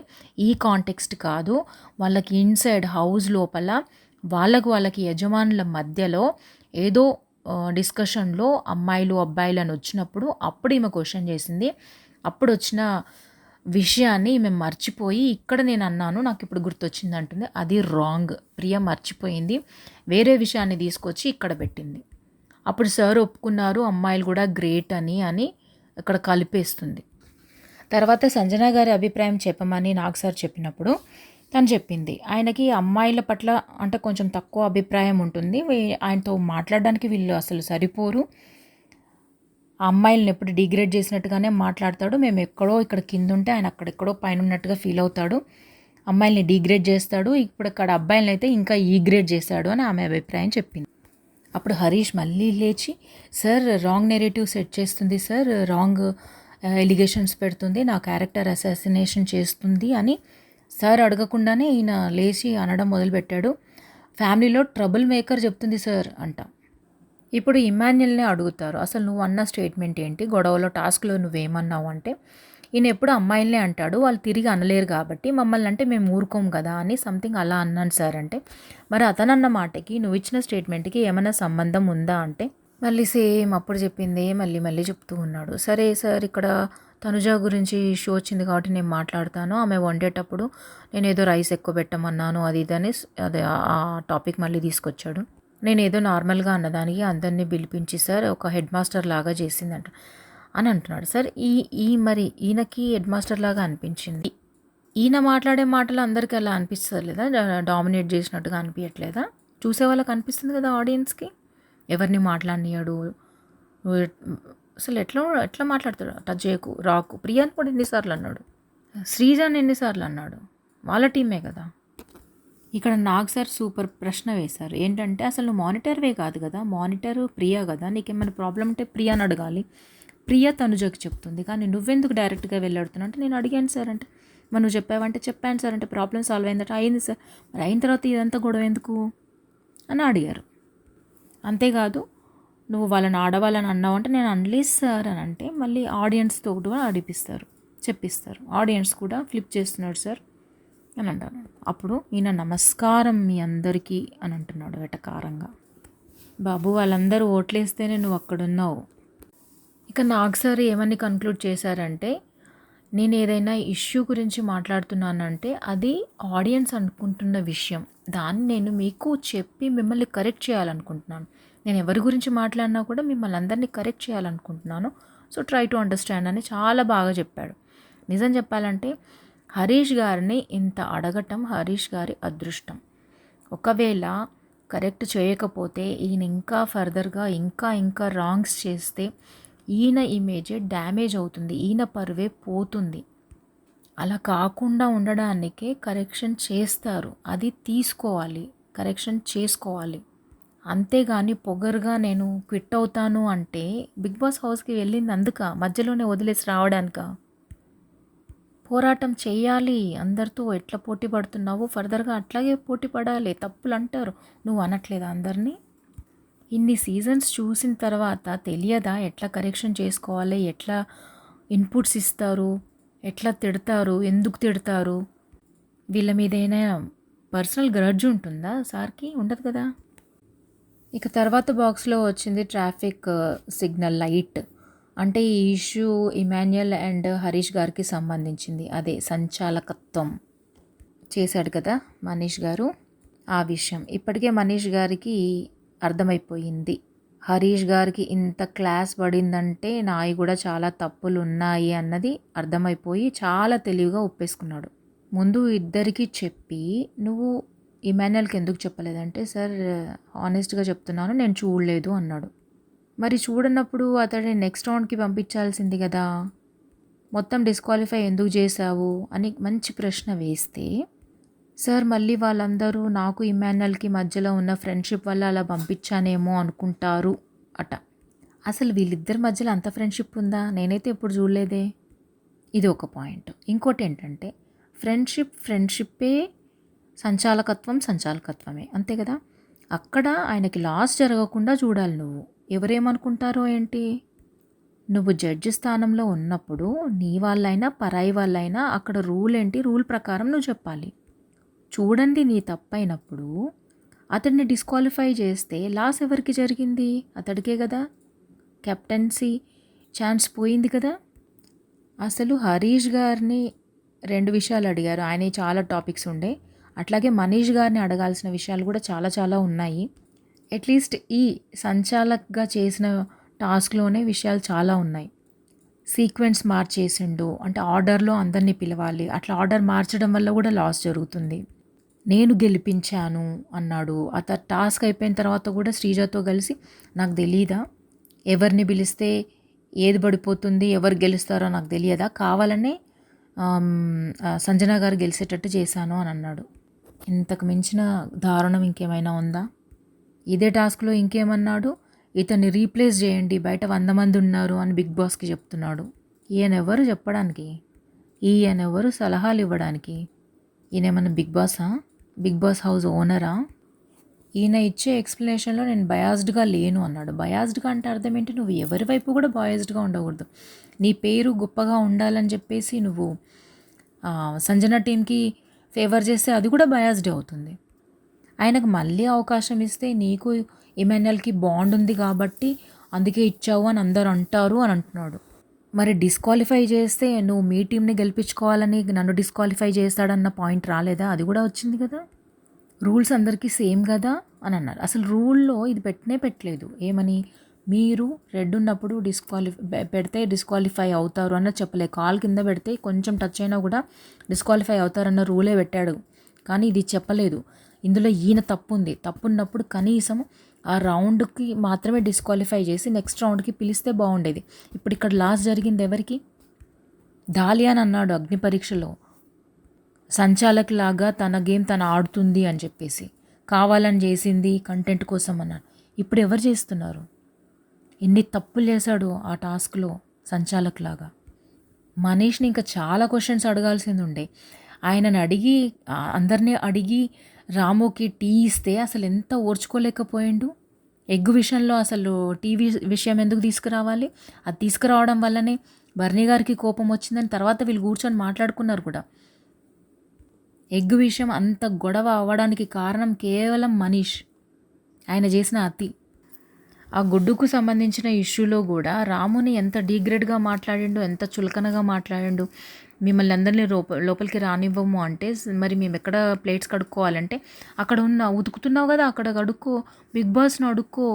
ఈ కాంటెక్స్ట్ కాదు, వాళ్ళకి ఇన్సైడ్ హౌస్ లోపల వాళ్ళకి యజమానుల మధ్యలో ఏదో డిస్కషన్లో అమ్మాయిలు అబ్బాయిలు అని వచ్చినప్పుడు అప్పుడు ఈమె క్వశ్చన్ చేసింది, అప్పుడు వచ్చిన విషయాన్ని మేము మర్చిపోయి ఇక్కడ నేను అన్నాను, నాకు ఇప్పుడు గుర్తొచ్చింది అంటుంది. అది రాంగ్. ప్రియ మర్చిపోయింది, వేరే విషయాన్ని తీసుకొచ్చి ఇక్కడ పెట్టింది. అప్పుడు సార్ ఒప్పుకున్నారు అమ్మాయిలు కూడా గ్రేట్ అని ఇక్కడ కలిపేస్తుంది. తర్వాత సంజన గారి అభిప్రాయం చెప్పమని నాగ్ సార్ చెప్పినప్పుడు తను చెప్పింది, ఆయనకి అమ్మాయిల పట్ల అంటే కొంచెం తక్కువ అభిప్రాయం ఉంటుంది, ఆయనతో మాట్లాడడానికి వీళ్ళు అసలు సరిపోరు, ఆ అమ్మాయిలను ఎప్పుడు డిగ్రేడ్ చేసినట్టుగానే మాట్లాడతాడు, మేము ఎక్కడో ఇక్కడ కింద ఉంటే ఆయన అక్కడెక్కడో పైన ఉన్నట్టుగా ఫీల్ అవుతాడు, అమ్మాయిల్ని డిగ్రేడ్ చేస్తాడు, ఇప్పుడు ఇక్కడ అబ్బాయిలను అయితే ఇంకా ఈగ్రేడ్ చేశాడు అని ఆమె అభిప్రాయం చెప్పింది. అప్పుడు హరీష్ మళ్ళీ లేచి, సార్ రాంగ్ నెరేటివ్ సెట్ చేస్తుంది సార్, రాంగ్ ఎలిగేషన్స్ పెడుతుంది, నా క్యారెక్టర్ అసాసినేషన్ చేస్తుంది అని సార్ అడగకుండానే ఈయన లేచి అనడం మొదలుపెట్టాడు. ఫ్యామిలీలో ట్రబుల్ మేకర్ చెప్తుంది సార్ అంట. ఇప్పుడు ఇమాన్యుల్నే అడుగుతారు, అసలు నువ్వు అన్న స్టేట్మెంట్ ఏంటి, గొడవలో టాస్క్లో నువ్వేమన్నావు అంటే, ఈయన ఎప్పుడు అమ్మాయిలనే అంటాడు, వాళ్ళు తిరిగి అనలేరు కాబట్టి మమ్మల్ని అంటే మేము ఊరుకోం కదా అని సంథింగ్ అలా అన్నాను సార్ అంటే, మరి అతనన్న మాటకి నువ్వు ఇచ్చిన స్టేట్మెంట్కి ఏమైనా సంబంధం ఉందా అంటే, మళ్ళీ సేమ్ అప్పుడు చెప్పిందే మళ్ళీ మళ్ళీ చెప్తూ ఉన్నాడు. సరే సార్, ఇక్కడ తనుజ గురించి ఇష్యూ వచ్చింది కాబట్టి నేను మాట్లాడతాను. ఆమె వండేటప్పుడు నేనేదో రైస్ ఎక్కువ పెట్టమన్నాను అది ఇదని అదే ఆ టాపిక్ మళ్ళీ తీసుకొచ్చాడు. నేనేదో నార్మల్గా అన్నదానికి అందరినీ పిలిపించి సార్ ఒక హెడ్ మాస్టర్ లాగా చేసిందంట అని అంటున్నాడు. సార్ మరి ఈయనకి హెడ్ మాస్టర్ లాగా అనిపించింది. ఈయన మాట్లాడే మాటలు అందరికీ అలా అనిపిస్తుంది లేదా? డామినేట్ చేసినట్టుగా అనిపించట్లేదా? చూసే వాళ్ళకి అనిపిస్తుంది కదా ఆడియన్స్కి. ఎవరిని మాట్లాడినాడు నువ్వు, అసలు ఎట్లా మాట్లాడతాడు? టచ్ చేయకు, రాకు. ప్రియాని కూడా ఎన్నిసార్లు అన్నాడు, శ్రీజాని ఎన్నిసార్లు అన్నాడు, వాళ్ళ టీమే కదా. ఇక్కడ నాగ్ సార్ సూపర్ ప్రశ్న వేశారు. ఏంటంటే అసలు నువ్వు మానిటర్వే కాదు కదా, మానిటర్ ప్రియా కదా, నీకేమైనా ప్రాబ్లం ఉంటే ప్రియాని అడగాలి. ప్రియా తనుజకి చెప్తుంది, కానీ నువ్వెందుకు డైరెక్ట్గా వెళ్ళాడుతున్నావు అంటే నేను అడిగాను సార్ అంటే, మరి నువ్వు చెప్పావంటే చెప్పాను సార్ అంటే, ప్రాబ్లం సాల్వ్ అయిందంటే అయింది సార్, మరి అయిన తర్వాత ఇదంతా గొడవ ఎందుకు అని అడిగారు. అంతేకాదు నువ్వు వాళ్ళని ఆడవాళ్ళని అన్నావు అంటే నేను అనలేదు సార్ అని అంటే మళ్ళీ ఆడియన్స్తో కూడా చెప్పిస్తారు. ఆడియన్స్ కూడా ఫ్లిప్ చేస్తున్నాడు సార్ అని అంటారు. అప్పుడు ఈయన నమస్కారం మీ అందరికీ అని అంటున్నాడు వెటకారంగా. బాబు, వాళ్ళందరూ ఓట్లేస్తేనే నువ్వు అక్కడున్నావు. ఇక నాగ్ సార్ ఏమని కన్క్లూడ్ చేశారంటే, నేను ఏదైనా ఇష్యూ గురించి మాట్లాడుతున్నానంటే అది ఆడియన్స్ అనుకుంటున్న విషయం, దాన్ని నేను మీకు చెప్పి మిమ్మల్ని కరెక్ట్ చేయాలనుకుంటున్నాను. నేను ఎవరి గురించి మాట్లాడినా కూడా మిమ్మల్ని అందరినీ కరెక్ట్ చేయాలనుకుంటున్నాను. సో ట్రై టు అండర్స్టాండ్ అని చాలా బాగా చెప్పాడు. నిజం చెప్పాలంటే హరీష్ గారిని ఇంత అడగటం హరీష్ గారి అదృష్టం. ఒకవేళ కరెక్ట్ చేయకపోతే ఈయన ఇంకా ఫర్దర్గా ఇంకా రాంగ్స్ చేస్తే ఈయన ఇమేజే డ్యామేజ్ అవుతుంది, ఈయన పరువే పోతుంది. అలా కాకుండా ఉండడానికే కరెక్షన్ చేస్తారు, అది తీసుకోవాలి, కరెక్షన్ చేసుకోవాలి. అంతేగాని పొగరుగా నేను క్విట్ అవుతాను అంటే బిగ్ బాస్ హౌస్కి వెళ్ళింది అందుక, మధ్యలోనే వదిలేసి రావడానిక? పోరాటం చేయాలి. అందరితో ఎట్లా పోటీ పడుతున్నావో ఫర్దర్గా అట్లాగే పోటీ పడాలి. తప్పులు అంటారు, నువ్వు అనట్లేదా అందరినీ? ఇన్ని సీజన్స్ చూసిన తర్వాత తెలియదా ఎట్లా కరెక్షన్ చేసుకోవాలి, ఎట్లా ఇన్పుట్స్ ఇస్తారు, ఎట్లా తిడతారు, ఎందుకు తిడతారు? వీళ్ళ మీద ఏదైనా పర్సనల్ గ్రడ్జ్ ఉంటుందా సార్కి? ఉండదు కదా. ఇక తర్వాత బాక్స్లో వచ్చింది ట్రాఫిక్ సిగ్నల్ లైట్. అంటే ఈ ఇష్యూ ఇమాన్యుయల్ అండ్ హరీష్ గారికి సంబంధించింది. అదే సంచాలకత్వం చేశాడు కదా మనీష్ గారు, ఆ విషయం ఇప్పటికే మనీష్ గారికి అర్థమైపోయింది. హరీష్ గారికి ఇంత క్లాస్ పడిందంటే నాయి కూడా చాలా తప్పులు ఉన్నాయి అన్నది అర్థమైపోయి చాలా తెలివిగా ఒప్పేసుకున్నాడు. ముందు ఇద్దరికి చెప్పి నువ్వు ఇమాన్యుయల్కి ఎందుకు చెప్పలేదంటే, సార్ హానెస్ట్గా చెప్తున్నాను నేను చూడలేదు అన్నాడు. మరి చూడనప్పుడు అతడిని నెక్స్ట్ రౌండ్కి పంపించాల్సింది కదా, మొత్తం డిస్క్వాలిఫై ఎందుకు చేశావు అని మంచి ప్రశ్న వేస్తే, సార్ మళ్ళీ వాళ్ళందరూ నాకు ఇమాన్యుయల్కి మధ్యలో ఉన్న ఫ్రెండ్షిప్ వల్ల అలా పంపించానేమో అనుకుంటారు అట. అసలు వీళ్ళిద్దరి మధ్యలో అంత ఫ్రెండ్షిప్ ఉందా? నేనైతే ఎప్పుడు చూడలేదే. ఇది ఒక పాయింట్. ఇంకోటి ఏంటంటే ఫ్రెండ్షిప్పే, సంచాలకత్వమే, అంతే కదా. అక్కడ ఆయనకి లాస్ జరగకుండా చూడాలి నువ్వు. ఎవరేమనుకుంటారో ఏంటి? నువ్వు జడ్జి స్థానంలో ఉన్నప్పుడు నీ వాళ్ళైనా పరాయి వాళ్ళైనా అక్కడ రూల్ ఏంటి, రూల్ ప్రకారం నువ్వు చెప్పాలి. చూడండి, నీ తప్పైనప్పుడు అతన్ని డిస్క్వాలిఫై చేస్తే లాస్ ఎవరికి జరిగింది? అతడికే కదా. కెప్టెన్సీ ఛాన్స్ పోయింది కదా. అసలు హరీష్ గారిని 2 విషయాలు అడిగారు, ఆయన చాలా టాపిక్స్ ఉండే. అట్లాగే మనీష్ గారిని అడగాల్సిన విషయాలు కూడా చాలా ఉన్నాయి. అట్లీస్ట్ ఈ సంచాలక్గా చేసిన టాస్క్లోనే విషయాలు చాలా ఉన్నాయి. సీక్వెన్స్ మార్చేసిండు అంటే ఆర్డర్లో అందరినీ పిలవాలి, అట్లా ఆర్డర్ మార్చడం వల్ల కూడా లాస్ జరుగుతుంది. నేను గెలిపించాను అన్నాడు. టాస్క్ అయిపోయిన తర్వాత కూడా శ్రీజతో కలిసి నాకు తెలీదా ఎవరిని పిలిస్తే ఏది పడిపోతుంది, ఎవరు గెలుస్తారో నాకు తెలియదా, కావాలనే సంజన గారు గెలిచేటట్టు చేశాను అని అన్నాడు. ఇంతకు మించిన దారుణం ఇంకేమైనా ఉందా? ఇదే టాస్క్లో ఇంకేమన్నాడు, ఇతన్ని రీప్లేస్ చేయండి బయట 100 మంది ఉన్నారు అని బిగ్ బాస్కి చెప్తున్నాడు. ఈయనెవరు చెప్పడానికి? ఈయనెవరు సలహాలు ఇవ్వడానికి? ఈయనేమన్నా బిగ్ బాసా? బిగ్ బాస్ హౌస్ ఓనరా? ఈయన ఇచ్చే ఎక్స్ప్లెనేషన్లో నేను బయాస్డ్గా లేను అన్నాడు. బయాస్డ్గా అంటే అర్థం ఏంటి? నువ్వు ఎవరి వైపు కూడా బయాస్డ్గా ఉండకూడదు. నీ పేరు గొప్పగా ఉండాలని చెప్పేసి నువ్వు సంజన టీంకి ఫేవర్ చేస్తే అది కూడా బయాస్డ్ అవుతుంది. ఆయనకు మళ్ళీ అవకాశం ఇస్తే నీకు ఇమాన్యుయల్కి బాండ్ ఉంది కాబట్టి అందుకే ఇచ్చావు అని అందరు అంటారు అని అంటున్నాడు. మరి డిస్క్వాలిఫై చేస్తే నువ్వు మీ టీంని గెలిపించుకోవాలని నన్ను డిస్క్వాలిఫై చేస్తాడన్న పాయింట్ రాలేదా? అది కూడా వచ్చింది కదా. రూల్స్ అందరికీ సేమ్ కదా అని అన్నారు. అసలు రూల్లో ఇది పెట్టలేదు. ఏమని, మీరు రెడ్ ఉన్నప్పుడు పెడితే డిస్క్వాలిఫై అవుతారు అన్న చెప్పలే. కాల్ కింద పెడితే కొంచెం టచ్ అయినా కూడా డిస్క్వాలిఫై అవుతారన్న రూలే పెట్టాడు, కానీ ఇది చెప్పలేదు. ఇందులో ఈయన తప్పు ఉంది. తప్పు ఉన్నప్పుడు కనీసం ఆ రౌండ్కి మాత్రమే డిస్క్వాలిఫై చేసి నెక్స్ట్ రౌండ్కి పిలిస్తే బాగుండేది. ఇప్పుడు ఇక్కడ లాస్ట్ జరిగింది ఎవరికి? డాలియా అని అన్నాడు అగ్ని పరీక్షలో, సంచాలక్ లాగా తన గేమ్ తను ఆడుతుంది అని చెప్పేసి, కావాలని చేసింది కంటెంట్ కోసం అన్నాడు. ఇప్పుడు ఎవరు చేస్తున్నారు? ఎన్ని తప్పులు చేశాడు ఆ టాస్క్లో సంచాలక్ లాగా. మనీష్ని ఇంకా చాలా క్వశ్చన్స్ అడగాల్సింది ఉండే. ఆయనని అడిగి అందరినీ అడిగి రాముకి టీ ఇస్తే అసలు ఎంత ఓర్చుకోలేకపోయిండు. ఎగ్గు విషయంలో అసలు టీవీ విషయం ఎందుకు తీసుకురావాలి? అది తీసుకురావడం వల్లనే బర్నీ గారికి కోపం వచ్చిందని తర్వాత వీళ్ళు కూర్చొని మాట్లాడుకున్నారు కూడా. ఎగ్గు విషయం అంత గొడవ అవ్వడానికి కారణం కేవలం మనీష్, ఆయన చేసిన అతి. ఆ గుడ్డుకు సంబంధించిన ఇష్యూలో కూడా రాముని ఎంత డీగ్రేడ్గా మాట్లాడిండు, ఎంత చులకనగా మాట్లాడిండు. మిమ్మల్ని అందరినీ లోపలికి రానివ్వము అంటే మరి మేము ఎక్కడ ప్లేట్స్ కడుక్కోవాలంటే అక్కడ ఉతుకుతున్నావు కదా అక్కడ కడుక్కో, బిగ్ బాస్ను అడుక్కో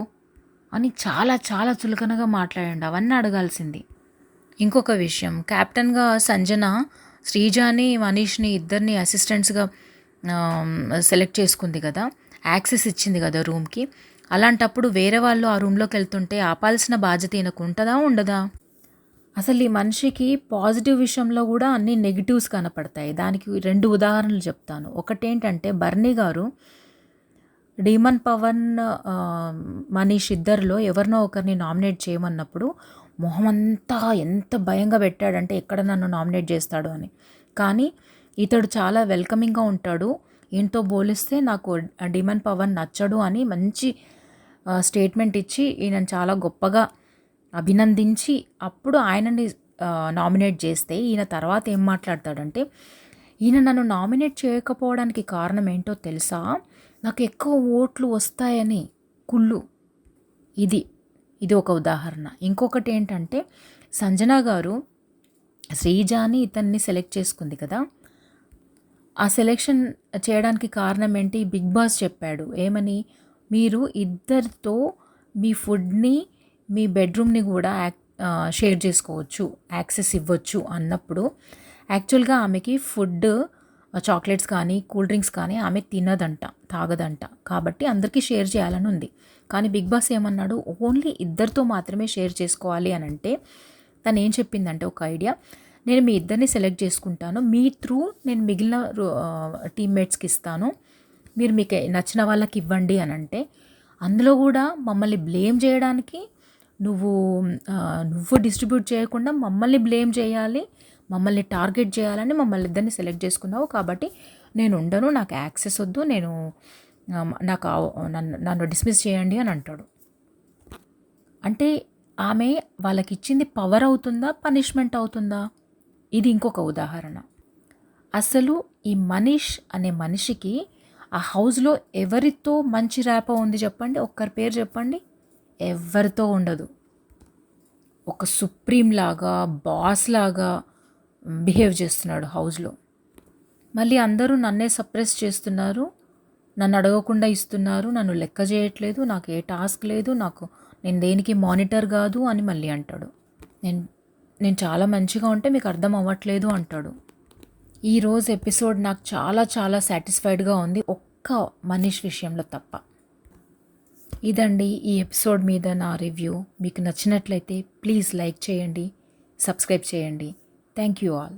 అని చాలా చాలా చులకనగా మాట్లాడండి. అవన్నీ అడగాల్సింది. ఇంకొక విషయం, కెప్టెన్గా సంజన శ్రీజాని మనీష్ని ఇద్దరిని అసిస్టెంట్స్గా సెలెక్ట్ చేసుకుంది కదా, యాక్సెస్ ఇచ్చింది కదా రూమ్కి. అలాంటప్పుడు వేరే వాళ్ళు ఆ రూమ్లోకి వెళ్తుంటే ఆపాల్సిన బాధ్యత ఈయనకు ఉంటుందా ఉండదా? అసలు ఈ మనిషికి పాజిటివ్ విషయంలో కూడా అన్ని నెగిటివ్స్ కనపడతాయి. దానికి 2 ఉదాహరణలు చెప్తాను. ఒకటేంటంటే బర్నీ గారు డీమన్ పవన్ మనీష్ ఇద్దరిలో ఎవరినో ఒకరిని నామినేట్ చేయమన్నప్పుడు మొహమంతా ఎంత భయంగా పెట్టాడంటే ఎక్కడ నన్ను నామినేట్ చేస్తాడు అని. కానీ ఇతడు చాలా వెల్కమింగ్గా ఉంటాడు. ఈయనతో పోలిస్తే నాకు డీమన్ పవన్ నచ్చడు అని మంచి స్టేట్మెంట్ ఇచ్చి ఈయనను చాలా గొప్పగా అభినందించి అప్పుడు ఆయనని నామినేట్ చేస్తే ఈయన తర్వాత ఏం మాట్లాడతాడంటే, ఈయన నన్ను నామినేట్ చేయకపోవడానికి కారణం ఏంటో తెలుసా, నాకు ఎక్కువ ఓట్లు వస్తాయని కుళ్ళు. ఇది ఒక ఉదాహరణ. ఇంకొకటి ఏంటంటే సంజన గారు శ్రీజాని ఇతన్ని సెలెక్ట్ చేసుకుంది కదా, ఆ సెలెక్షన్ చేయడానికి కారణం ఏంటి? బిగ్ బాస్ చెప్పాడు ఏమని, మీరు ఇద్దరితో మీ ఫుడ్ని మీ బెడ్రూమ్ని కూడా షేర్ చేసుకోవచ్చు, యాక్సెస్ ఇవ్వచ్చు అన్నప్పుడు యాక్చువల్గా ఆమెకి ఫుడ్, చాక్లెట్స్ కానీ కూల్ డ్రింక్స్ కానీ ఆమె తినదంట, తాగదంట. కాబట్టి అందరికీ షేర్ చేయాలని ఉంది. కానీ బిగ్ బాస్ ఏమన్నాడు, ఓన్లీ ఇద్దరితో మాత్రమే షేర్ చేసుకోవాలి అని అంటే తను ఏం చెప్పిందంటే ఒక ఐడియా, నేను మీ ఇద్దరిని సెలెక్ట్ చేసుకుంటాను, మీ త్రూ నేను మిగిలిన టీమ్మేట్స్కి ఇస్తాను, మీరు మీకు నచ్చిన వాళ్ళకి ఇవ్వండి అని అంటే, అందులో కూడా మమ్మల్ని బ్లేమ్ చేయడానికి నువ్వు డిస్ట్రిబ్యూట్ చేయకుండా మమ్మల్ని బ్లేమ్ చేయాలి, మమ్మల్ని టార్గెట్ చేయాలని మమ్మల్ని ఇద్దరిని సెలెక్ట్ చేసుకున్నావు, కాబట్టి నేను ఉండను, నాకు యాక్సెస్ వద్దు, నన్ను డిస్మిస్ చేయండి అని అంటాడు. అంటే ఆమె వాళ్ళకి ఇచ్చింది పవర్ అవుతుందా, పనిష్మెంట్ అవుతుందా? ఇది ఇంకొక ఉదాహరణ. అసలు ఈ మనీష్ అనే మనిషికి ఆ హౌస్లో ఎవరితో మంచి ర్యాపో ఉంది చెప్పండి, ఒక్కరి పేరు చెప్పండి. ఎవరితో ఉండదు. ఒక సుప్రీం లాగా, బాస్ లాగా బిహేవ్ చేస్తున్నాడు హౌస్లో. మళ్ళీ అందరూ నన్నే సప్రెస్ చేస్తున్నారు, నన్ను అడగకుండా ఇస్తున్నారు, నన్ను లెక్క చేయట్లేదు, నాకు ఏ టాస్క్ లేదు, నేను దేనికి మానిటర్ కాదు అని మళ్ళీ అంటాడు. నేను చాలా మంచిగా ఉంటే మీకు అర్థం అవ్వట్లేదు అంటాడు. ఈరోజు ఎపిసోడ్ నాకు చాలా చాలా సాటిస్ఫైడ్గా ఉంది, ఒక్క మనీష్ విషయంలో తప్ప. ఇదండి ఈ ఎపిసోడ్ మీద నా రివ్యూ. మీకు నచ్చినట్లయితే ప్లీజ్ లైక్ చేయండి, సబ్స్క్రైబ్ చేయండి. Thank you all.